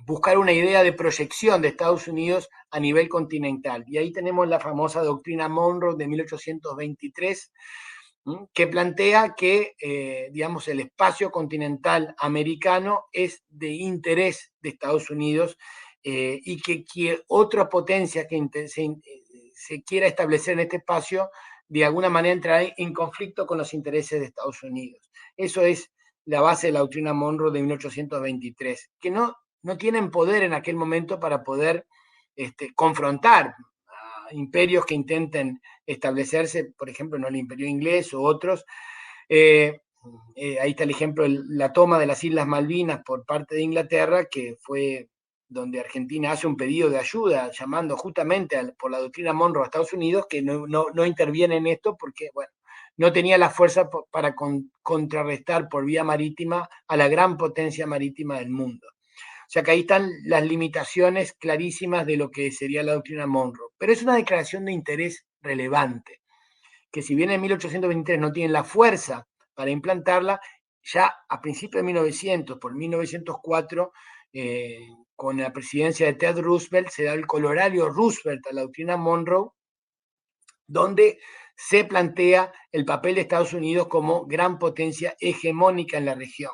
buscar una idea de proyección de Estados Unidos a nivel continental. Y ahí tenemos la famosa doctrina Monroe de 1823, que plantea que, digamos, el espacio continental americano es de interés de Estados Unidos, y que otra potencia que se quiera establecer en este espacio, de alguna manera entrará en conflicto con los intereses de Estados Unidos. Eso es la base de la doctrina Monroe de 1823, que no tienen poder en aquel momento para poder confrontar a imperios que intenten establecerse, por ejemplo, no el imperio inglés o otros. Ahí está el ejemplo de la toma de las Islas Malvinas por parte de Inglaterra, que fue donde Argentina hace un pedido de ayuda, llamando justamente por la doctrina Monroe a Estados Unidos, que no interviene en esto porque, bueno, no tenía la fuerza para contrarrestar por vía marítima a la gran potencia marítima del mundo. O sea que ahí están las limitaciones clarísimas de lo que sería la doctrina Monroe. Pero es una declaración de interés relevante, que si bien en 1823 no tienen la fuerza para implantarla, ya a principios de 1900, por 1904, con la presidencia de Ted Roosevelt, se da el colorario Roosevelt a la doctrina Monroe, donde se plantea el papel de Estados Unidos como gran potencia hegemónica en la región,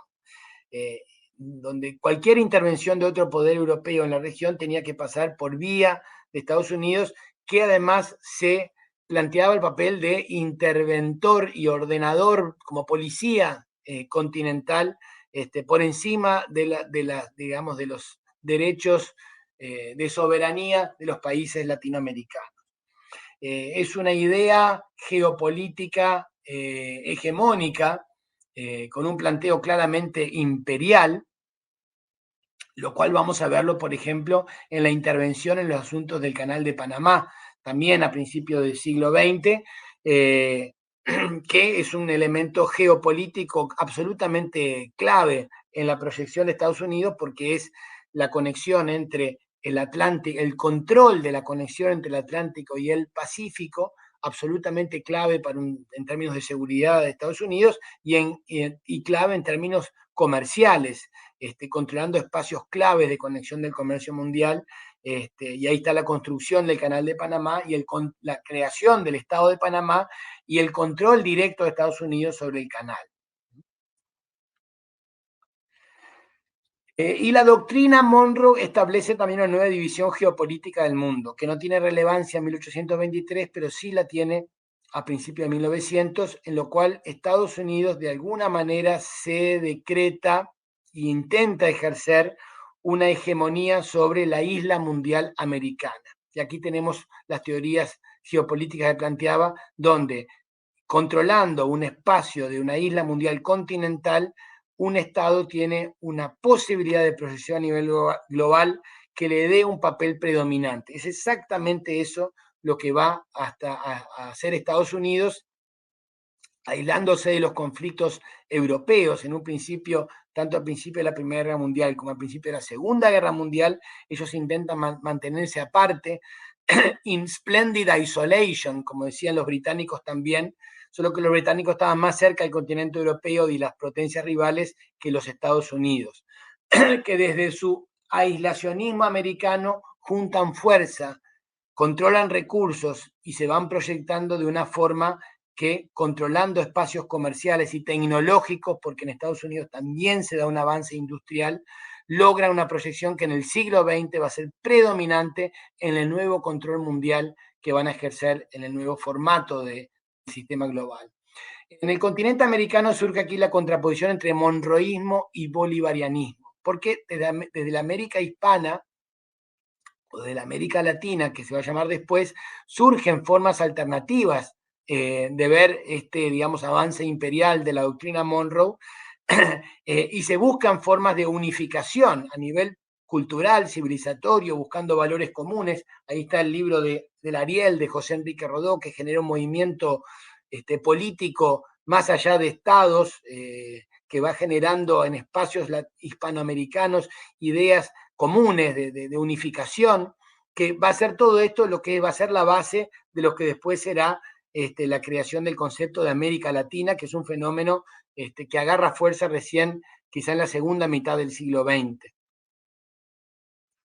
donde cualquier intervención de otro poder europeo en la región tenía que pasar por vía de Estados Unidos, que además se planteaba el papel de interventor y ordenador como policía continental, por encima digamos, de los derechos de soberanía de los países latinoamericanos. Es una idea geopolítica hegemónica, con un planteo claramente imperial, lo cual vamos a verlo, por ejemplo, en la intervención en los asuntos del Canal de Panamá, también a principios del siglo XX, que es un elemento geopolítico absolutamente clave en la proyección de Estados Unidos, porque es la conexión entre el Atlántico, el control de la conexión entre el Atlántico y el Pacífico, absolutamente clave en términos de seguridad de Estados Unidos y clave en términos comerciales, controlando espacios claves de conexión del comercio mundial, y ahí está la construcción del Canal de Panamá y la creación del Estado de Panamá y el control directo de Estados Unidos sobre el canal. Y la doctrina Monroe establece también una nueva división geopolítica del mundo, que no tiene relevancia en 1823, pero sí la tiene a principios de 1900, en lo cual Estados Unidos de alguna manera se decreta e intenta ejercer una hegemonía sobre la isla mundial americana. Y aquí tenemos las teorías geopolíticas que planteaba, donde controlando un espacio de una isla mundial continental, un Estado tiene una posibilidad de proyección a nivel global que le dé un papel predominante. Es exactamente eso lo que va hasta a hacer Estados Unidos, aislándose de los conflictos europeos. En un principio, tanto al principio de la Primera Guerra Mundial como al principio de la Segunda Guerra Mundial, ellos intentan mantenerse aparte, in splendid isolation, como decían los británicos también, solo que los británicos estaban más cerca del continente europeo y las potencias rivales que los Estados Unidos, que desde su aislacionismo americano juntan fuerza, controlan recursos y se van proyectando de una forma que, controlando espacios comerciales y tecnológicos, porque en Estados Unidos también se da un avance industrial, logran una proyección que en el siglo XX va a ser predominante en el nuevo control mundial que van a ejercer en el nuevo formato del sistema global. En el continente americano surge aquí la contraposición entre monroísmo y bolivarianismo, porque desde la América hispana o de la América Latina, que se va a llamar después, surgen formas alternativas de ver este, digamos, avance imperial de la doctrina Monroe, y se buscan formas de unificación a nivel cultural, civilizatorio, buscando valores comunes. Ahí está el libro del Ariel, de José Enrique Rodó, que genera un movimiento político más allá de estados, que va generando en espacios hispanoamericanos ideas comunes de unificación, que va a ser todo esto lo que va a ser la base de lo que después será la creación del concepto de América Latina, que es un fenómeno que agarra fuerza recién, quizá en la segunda mitad del siglo XX.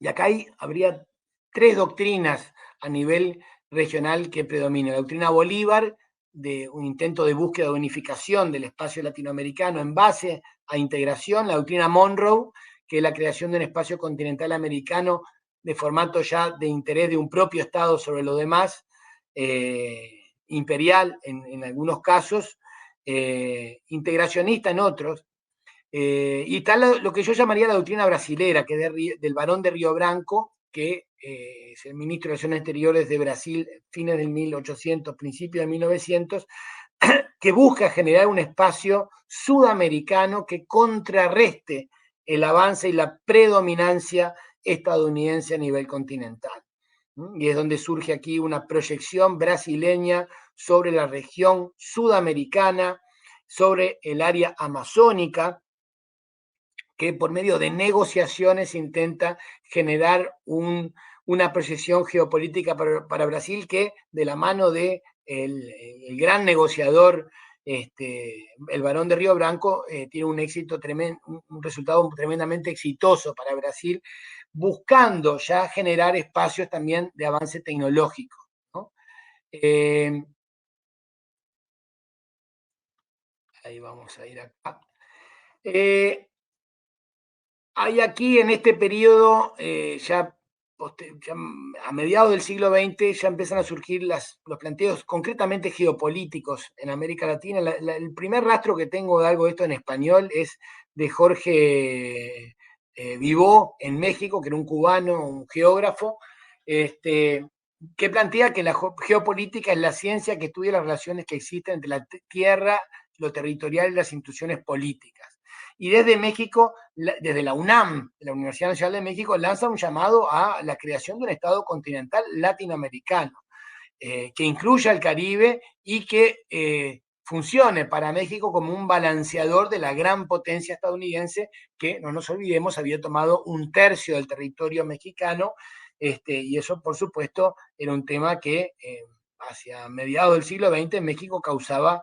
Y acá habría tres doctrinas a nivel regional que predominan. La doctrina Bolívar, de un intento de búsqueda de unificación del espacio latinoamericano en base a integración. La doctrina Monroe, que es la creación de un espacio continental americano de formato ya de interés de un propio Estado sobre lo demás, imperial en algunos casos, integracionista en otros, y está lo que yo llamaría la doctrina brasilera, que es del Barón de Río Branco, que es el ministro de Relaciones Exteriores de Brasil, fines del 1800, principios de 1900, que busca generar un espacio sudamericano que contrarreste el avance y la predominancia estadounidense a nivel continental. Y es donde surge aquí una proyección brasileña sobre la región sudamericana, sobre el área amazónica, que por medio de negociaciones intenta generar una proyección geopolítica para Brasil que, de la mano de el gran negociador, el Barón de Río Branco, tiene un éxito tremendo, un resultado tremendamente exitoso para Brasil, buscando ya generar espacios también de avance tecnológico, ¿no? Ahí vamos a ir acá. Hay aquí en este periodo, ya a mediados del siglo XX, ya empiezan a surgir los planteos concretamente geopolíticos en América Latina. El primer rastro que tengo de algo de esto en español es de Jorge Vivó en México, que era un cubano, un geógrafo, que plantea que la geopolítica es la ciencia que estudia las relaciones que existen entre la tierra, lo territorial y las instituciones políticas. Y desde México, desde la UNAM, la Universidad Nacional de México, lanza un llamado a la creación de un Estado continental latinoamericano, que incluya el Caribe y que funcione para México como un balanceador de la gran potencia estadounidense que, no nos olvidemos, había tomado 1/3 del territorio mexicano, y eso, por supuesto, era un tema que hacia mediados del siglo XX México causaba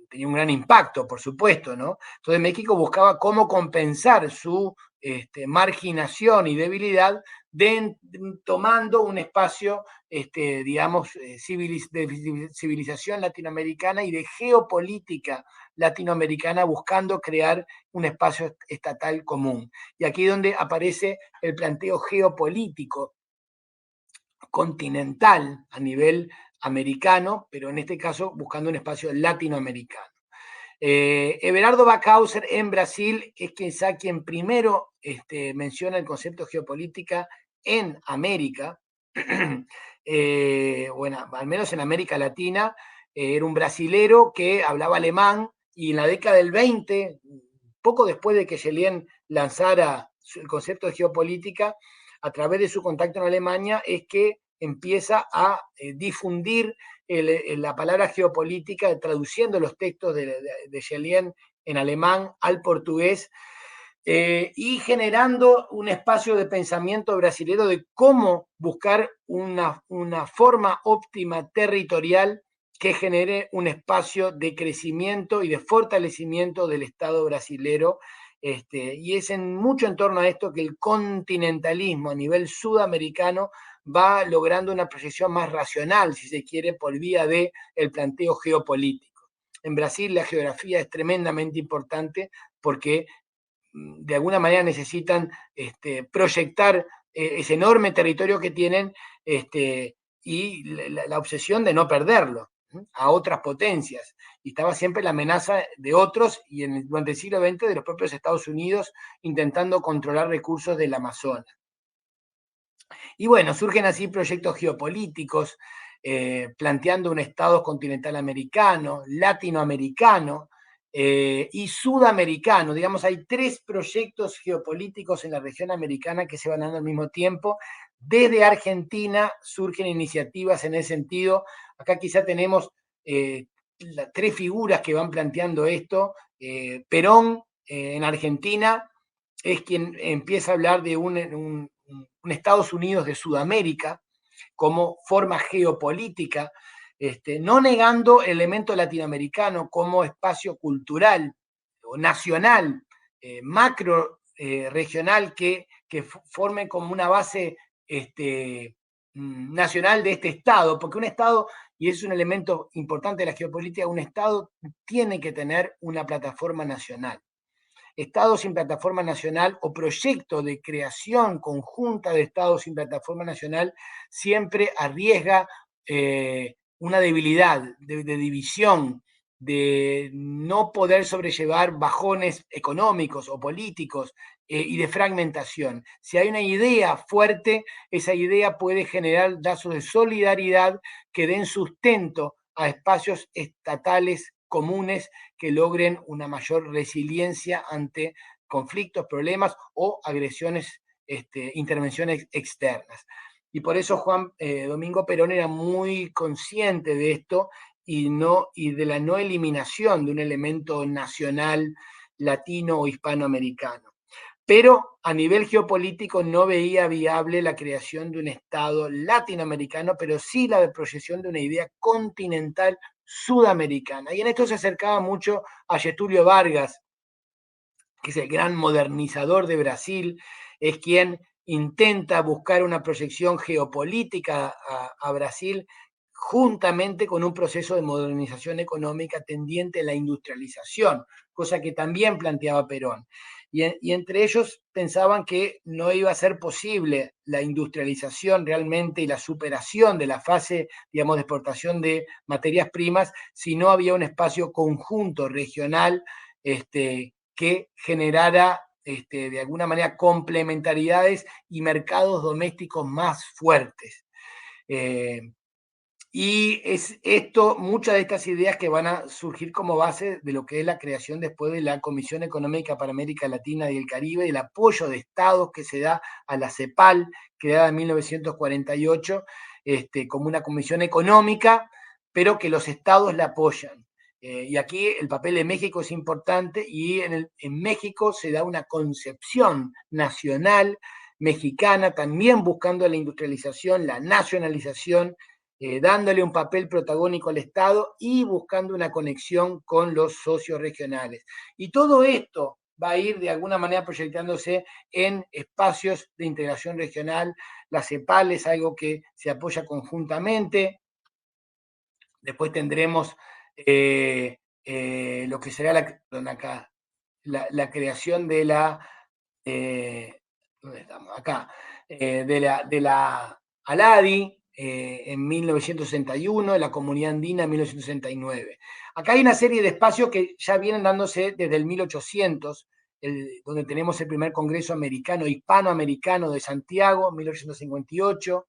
tenía un gran impacto, por supuesto, ¿no? Entonces México buscaba cómo compensar su marginación y debilidad tomando un espacio, digamos, de civilización latinoamericana y de geopolítica latinoamericana, buscando crear un espacio estatal común. Y aquí es donde aparece el planteo geopolítico continental a nivel americano, pero en este caso buscando un espacio latinoamericano. Everardo Backhauser en Brasil es quien primero menciona el concepto de geopolítica en América, bueno, al menos en América Latina. Era un brasilero que hablaba alemán y en la década del 20, poco después de que Schellien lanzara el concepto de geopolítica, a través de su contacto en Alemania, es que empieza a difundir la palabra geopolítica, traduciendo los textos de Schellien en alemán al portugués, y generando un espacio de pensamiento brasilero de cómo buscar una forma óptima territorial que genere un espacio de crecimiento y de fortalecimiento del Estado brasilero. Y es mucho en torno a esto que el continentalismo a nivel sudamericano va logrando una proyección más racional, si se quiere, por vía del planteo geopolítico. En Brasil la geografía es tremendamente importante porque de alguna manera necesitan proyectar ese enorme territorio que tienen, y la obsesión de no perderlo a otras potencias. Y estaba siempre la amenaza de otros, y durante el siglo XX de los propios Estados Unidos, intentando controlar recursos del Amazonas. Y bueno, surgen así proyectos geopolíticos, planteando un Estado continental americano, latinoamericano y sudamericano. Digamos, hay 3 proyectos geopolíticos en la región americana que se van dando al mismo tiempo. Desde Argentina surgen iniciativas en ese sentido. Acá quizá tenemos 3 figuras que van planteando esto. Perón, en Argentina, es quien empieza a hablar de un Estados Unidos de Sudamérica como forma geopolítica, no negando el elemento latinoamericano como espacio cultural o nacional, macro regional que forme como una base nacional de este Estado, porque un Estado, y es un elemento importante de la geopolítica, un Estado tiene que tener una plataforma nacional. Estado sin plataforma nacional o proyecto de creación conjunta de Estados sin plataforma nacional siempre arriesga una debilidad de división, de no poder sobrellevar bajones económicos o políticos y de fragmentación. Si hay una idea fuerte, esa idea puede generar lazos de solidaridad que den sustento a espacios estatales comunes que logren una mayor resiliencia ante conflictos, problemas o agresiones, intervenciones externas. Y por eso Juan Domingo Perón era muy consciente de esto y de la no eliminación de un elemento nacional latino o hispanoamericano. Pero a nivel geopolítico no veía viable la creación de un Estado latinoamericano, pero sí la proyección de una idea continental sudamericana. Y en esto se acercaba mucho a Getúlio Vargas, que es el gran modernizador de Brasil, es quien intenta buscar una proyección geopolítica a Brasil juntamente con un proceso de modernización económica tendiente a la industrialización, cosa que también planteaba Perón. Y entre ellos pensaban que no iba a ser posible la industrialización realmente y la superación de la fase, digamos, de exportación de materias primas si no había un espacio conjunto regional que generara de alguna manera complementariedades y mercados domésticos más fuertes. Y es esto, muchas de estas ideas que van a surgir como base de lo que es la creación después de la Comisión Económica para América Latina y el Caribe, y el apoyo de estados que se da a la CEPAL, creada en 1948, como una comisión económica, pero que los estados la apoyan. Y aquí el papel de México es importante y en México se da una concepción nacional mexicana, también buscando la industrialización, la nacionalización, dándole un papel protagónico al Estado y buscando una conexión con los socios regionales. Y todo esto va a ir de alguna manera proyectándose en espacios de integración regional. La CEPAL es algo que se apoya conjuntamente. Después tendremos lo que será la creación de la... ¿dónde estamos? Acá. De la ALADI en 1961, la Comunidad Andina en 1969. Acá hay una serie de espacios que ya vienen dándose desde el 1800, donde tenemos el primer Congreso Americano, Hispanoamericano de Santiago, 1858,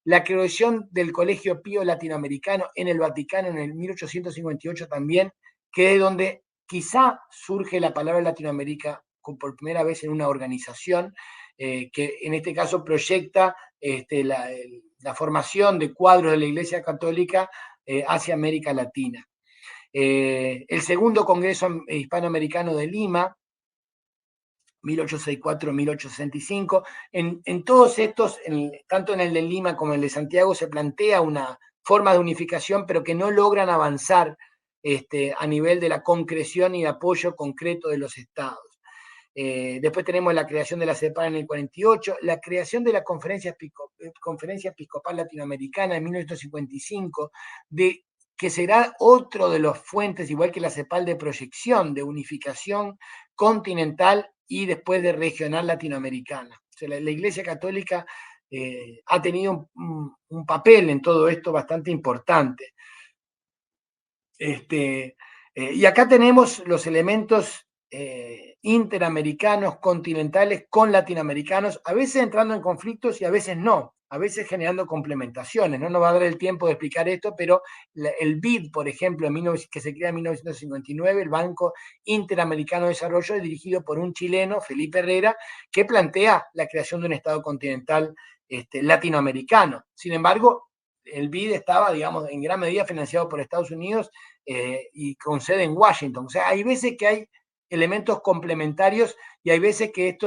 la creación del Colegio Pío Latinoamericano en el Vaticano en el 1858 también, que es donde quizá surge la palabra Latinoamérica por primera vez en una organización, que en este caso proyecta la formación de cuadros de la Iglesia Católica hacia América Latina. El segundo Congreso Hispanoamericano de Lima, 1864-1865. En todos estos, tanto en el de Lima como en el de Santiago, se plantea una forma de unificación, pero que no logran avanzar a nivel de la concreción y apoyo concreto de los estados. Después tenemos la creación de la CEPAL en el 48, la creación de la Conferencia Episcopal Latinoamericana en 1955, que será otro de las fuentes, igual que la CEPAL, de proyección, de unificación continental y después de regional latinoamericana. O sea, la Iglesia Católica ha tenido un papel en todo esto bastante importante. Y acá tenemos los elementos interamericanos, continentales, con latinoamericanos, a veces entrando en conflictos y a veces no, a veces generando complementaciones. No nos va a dar el tiempo de explicar esto, pero el BID, por ejemplo, que se crea en 1959, el Banco Interamericano de Desarrollo, es dirigido por un chileno, Felipe Herrera, que plantea la creación de un Estado continental latinoamericano. Sin embargo, el BID estaba, digamos, en gran medida financiado por Estados Unidos y con sede en Washington. O sea, hay veces que hay elementos complementarios y hay veces que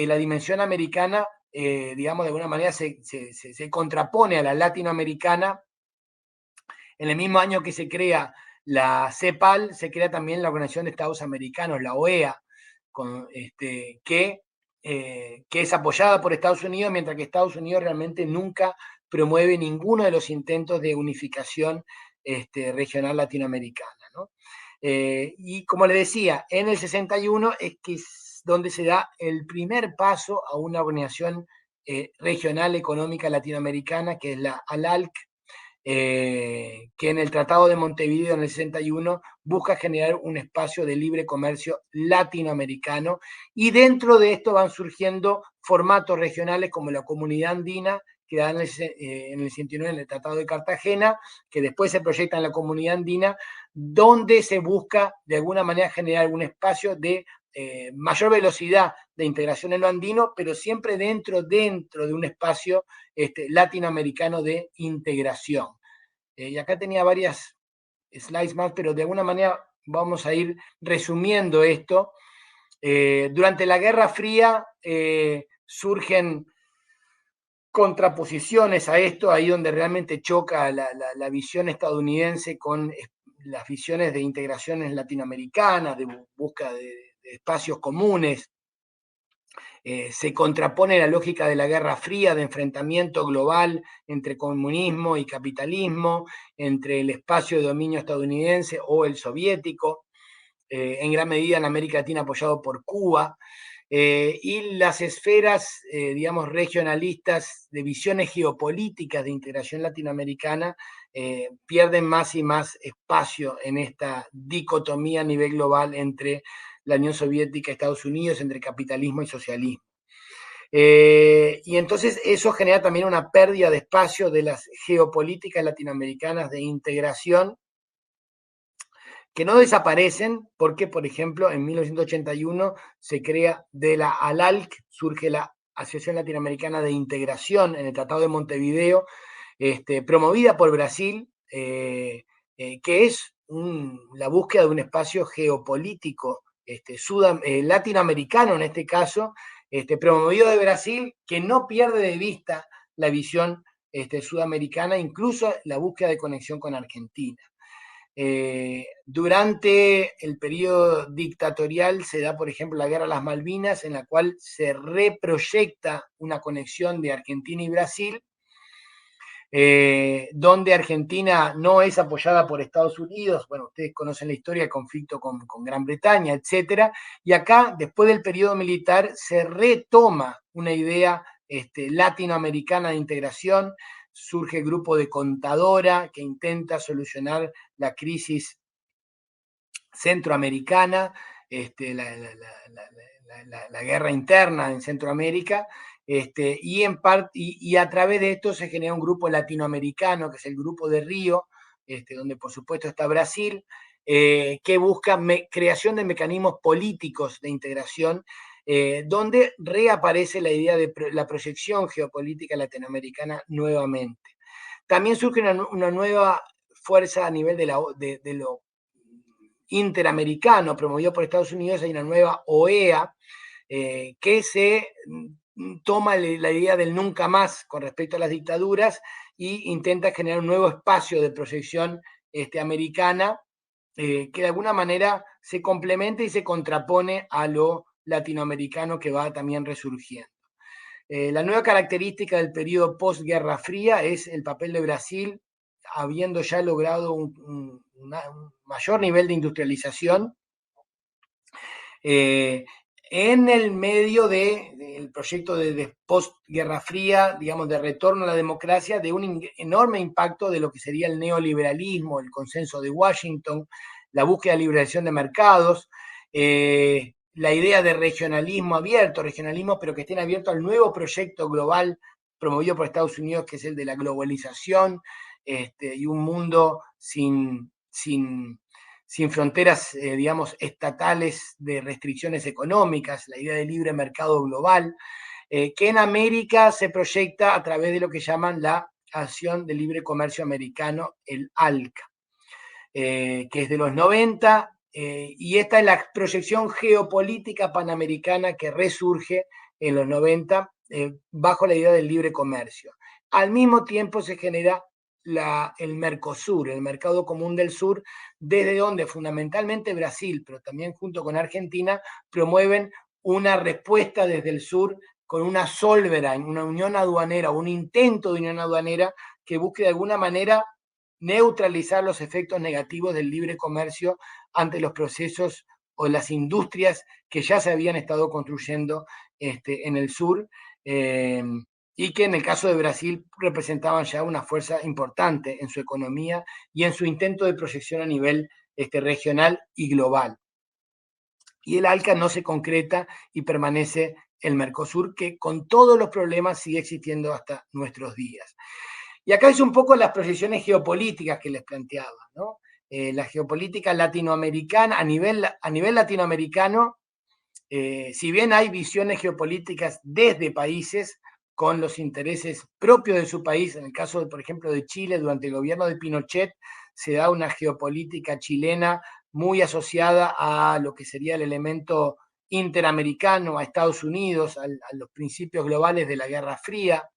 la dimensión americana, digamos, de alguna manera se contrapone a la latinoamericana. En el mismo año que se crea la CEPAL, se crea también la Organización de Estados Americanos, la OEA, que es apoyada por Estados Unidos, mientras que Estados Unidos realmente nunca promueve ninguno de los intentos de unificación regional latinoamericana, ¿no? Y como le decía, en el 61 es que es donde se da el primer paso a una organización regional económica latinoamericana, que es la ALALC, que en el Tratado de Montevideo en el 61 busca generar un espacio de libre comercio latinoamericano, y dentro de esto van surgiendo formatos regionales como la Comunidad Andina, que da en el 69 en el Tratado de Cartagena, que después se proyecta en la Comunidad Andina, donde se busca de alguna manera generar un espacio de mayor velocidad de integración en lo andino, pero siempre dentro de un espacio latinoamericano de integración. Y acá tenía varias slides más, pero de alguna manera vamos a ir resumiendo esto. Durante la Guerra Fría surgen contraposiciones a esto, ahí donde realmente choca la visión estadounidense con las visiones de integraciones latinoamericanas, de búsqueda de espacios comunes. Se contrapone la lógica de la Guerra Fría, de enfrentamiento global entre comunismo y capitalismo, entre el espacio de dominio estadounidense o el soviético, en gran medida en América Latina apoyado por Cuba, y las esferas, digamos, regionalistas de visiones geopolíticas de integración latinoamericana pierden más y más espacio en esta dicotomía a nivel global entre la Unión Soviética y Estados Unidos, entre capitalismo y socialismo. Y entonces eso genera también una pérdida de espacio de las geopolíticas latinoamericanas de integración, que no desaparecen porque, por ejemplo, en 1981 se crea de la ALALC, surge la Asociación Latinoamericana de Integración en el Tratado de Montevideo, promovida por Brasil, que es la búsqueda de un espacio geopolítico latinoamericano en este caso, promovido de Brasil, que no pierde de vista la visión sudamericana, incluso la búsqueda de conexión con Argentina. Durante el periodo dictatorial se da, por ejemplo, la Guerra de las Malvinas, en la cual se reproyecta una conexión de Argentina y Brasil, donde Argentina no es apoyada por Estados Unidos. Bueno, ustedes conocen la historia del conflicto con Gran Bretaña, etcétera. Y acá, después del periodo militar, se retoma una idea latinoamericana de integración. Surge el grupo de Contadora, que intenta solucionar la crisis centroamericana, la guerra interna en Centroamérica, y a través de esto se genera un grupo latinoamericano, que es el Grupo de Río, donde por supuesto está Brasil, que busca creación de mecanismos políticos de integración, donde reaparece la idea de la proyección geopolítica latinoamericana nuevamente. También surge una nueva fuerza a nivel de lo interamericano promovido por Estados Unidos. Hay una nueva OEA que se toma la idea del nunca más con respecto a las dictaduras e intenta generar un nuevo espacio de proyección americana que de alguna manera se complementa y se contrapone a lo latinoamericano que va también resurgiendo. La nueva característica del periodo postguerra fría es el papel de Brasil, habiendo ya logrado un mayor nivel de industrialización, en el medio del proyecto de postguerra fría, digamos, de retorno a la democracia, de un enorme impacto de lo que sería el neoliberalismo, el consenso de Washington, la búsqueda de liberación de mercados, la idea de regionalismo abierto, regionalismo pero que estén abiertos al nuevo proyecto global promovido por Estados Unidos, que es el de la globalización, y un mundo sin fronteras, digamos, estatales de restricciones económicas, la idea de libre mercado global, que en América se proyecta a través de lo que llaman la Acción de Libre Comercio Americano, el ALCA, que es de los 90, y esta es la proyección geopolítica panamericana que resurge en los 90 bajo la idea del libre comercio. Al mismo tiempo se genera el Mercosur, el Mercado Común del Sur, desde donde fundamentalmente Brasil, pero también junto con Argentina, promueven una respuesta desde el sur con una solvera, una unión aduanera, un intento de unión aduanera que busque de alguna manera neutralizar los efectos negativos del libre comercio ante los procesos o las industrias que ya se habían estado construyendo en el sur, y que en el caso de Brasil representaban ya una fuerza importante en su economía y en su intento de proyección a nivel regional y global. Y el ALCA no se concreta y permanece el Mercosur, que con todos los problemas sigue existiendo hasta nuestros días. Y acá es un poco las proyecciones geopolíticas que les planteaba, ¿no? La geopolítica latinoamericana, a nivel latinoamericano, si bien hay visiones geopolíticas desde países con los intereses propios de su país, en el caso, por ejemplo, de Chile, durante el gobierno de Pinochet, se da una geopolítica chilena muy asociada a lo que sería el elemento interamericano, a Estados Unidos, a los principios globales de la Guerra Fría,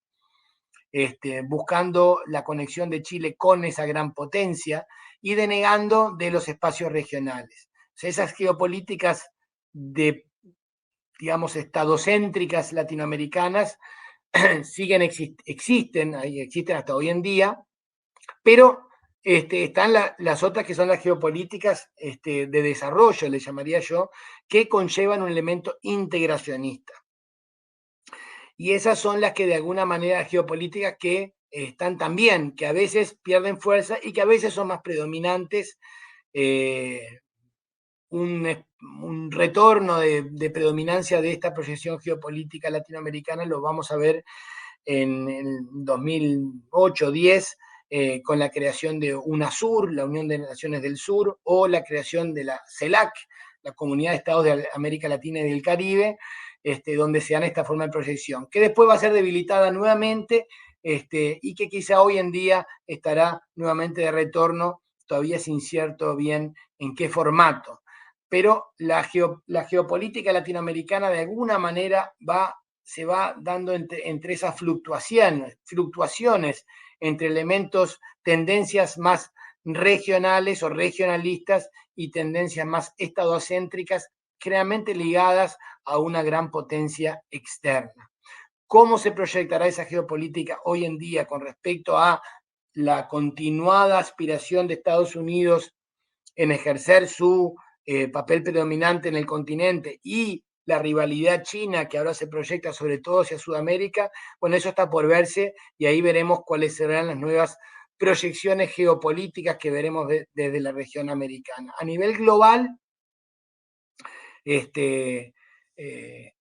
buscando la conexión de Chile con esa gran potencia y denegando de los espacios regionales. O sea, esas geopolíticas de, digamos, estadocéntricas latinoamericanas existen hasta hoy en día, pero están las otras que son las geopolíticas de desarrollo, le llamaría yo, que conllevan un elemento integracionista. Y esas son las que de alguna manera geopolíticas que están también, que a veces pierden fuerza y que a veces son más predominantes. Un retorno de predominancia de esta proyección geopolítica latinoamericana lo vamos a ver en el 2008-10 con la creación de UNASUR, la Unión de Naciones del Sur, o la creación de la CELAC, la Comunidad de Estados de América Latina y del Caribe, donde se dan esta forma de proyección, que después va a ser debilitada nuevamente y que quizá hoy en día estará nuevamente de retorno, todavía es incierto bien en qué formato. Pero la geopolítica latinoamericana de alguna manera se va dando entre esas fluctuaciones entre elementos, tendencias más regionales o regionalistas y tendencias más estadocéntricas, generalmente ligadas a una gran potencia externa. ¿Cómo se proyectará esa geopolítica hoy en día con respecto a la continuada aspiración de Estados Unidos en ejercer su papel predominante en el continente y la rivalidad china que ahora se proyecta sobre todo hacia Sudamérica? Bueno, eso está por verse y ahí veremos cuáles serán las nuevas proyecciones geopolíticas que veremos desde la región americana. A nivel global,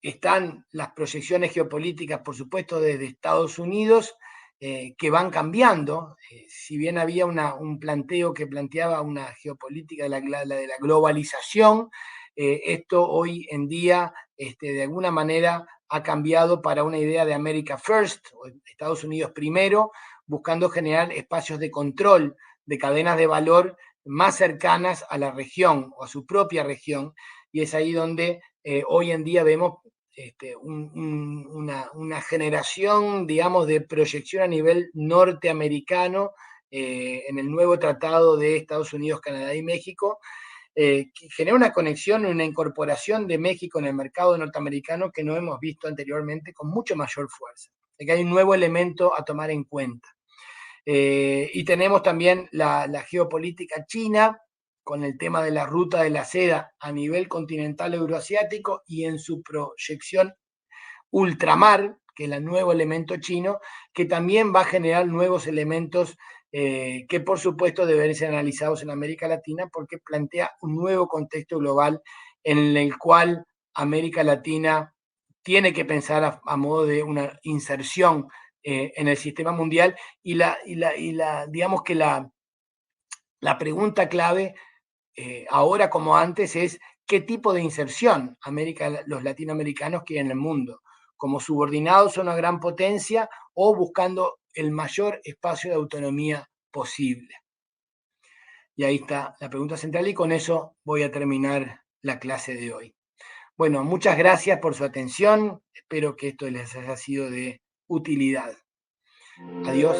están las proyecciones geopolíticas, por supuesto, desde Estados Unidos, que van cambiando. Si bien había un planteo que planteaba una geopolítica de la globalización, esto hoy en día, de alguna manera, ha cambiado para una idea de America First, o Estados Unidos primero, buscando generar espacios de control de cadenas de valor más cercanas a la región o a su propia región, y es ahí donde hoy en día vemos una generación, digamos, de proyección a nivel norteamericano en el nuevo tratado de Estados Unidos, Canadá y México, que genera una conexión, una incorporación de México en el mercado norteamericano que no hemos visto anteriormente con mucho mayor fuerza. De que hay un nuevo elemento a tomar en cuenta. Y tenemos también la geopolítica china, con el tema de la ruta de la seda a nivel continental euroasiático y en su proyección ultramar, que es el nuevo elemento chino, que también va a generar nuevos elementos que por supuesto deben ser analizados en América Latina porque plantea un nuevo contexto global en el cual América Latina tiene que pensar a modo de una inserción en el sistema mundial y digamos que la pregunta clave ahora como antes es qué tipo de inserción los latinoamericanos quieren en el mundo, como subordinados a una gran potencia o buscando el mayor espacio de autonomía posible. Y ahí está la pregunta central y con eso voy a terminar la clase de hoy. Bueno, muchas gracias por su atención, espero que esto les haya sido de utilidad. Adiós.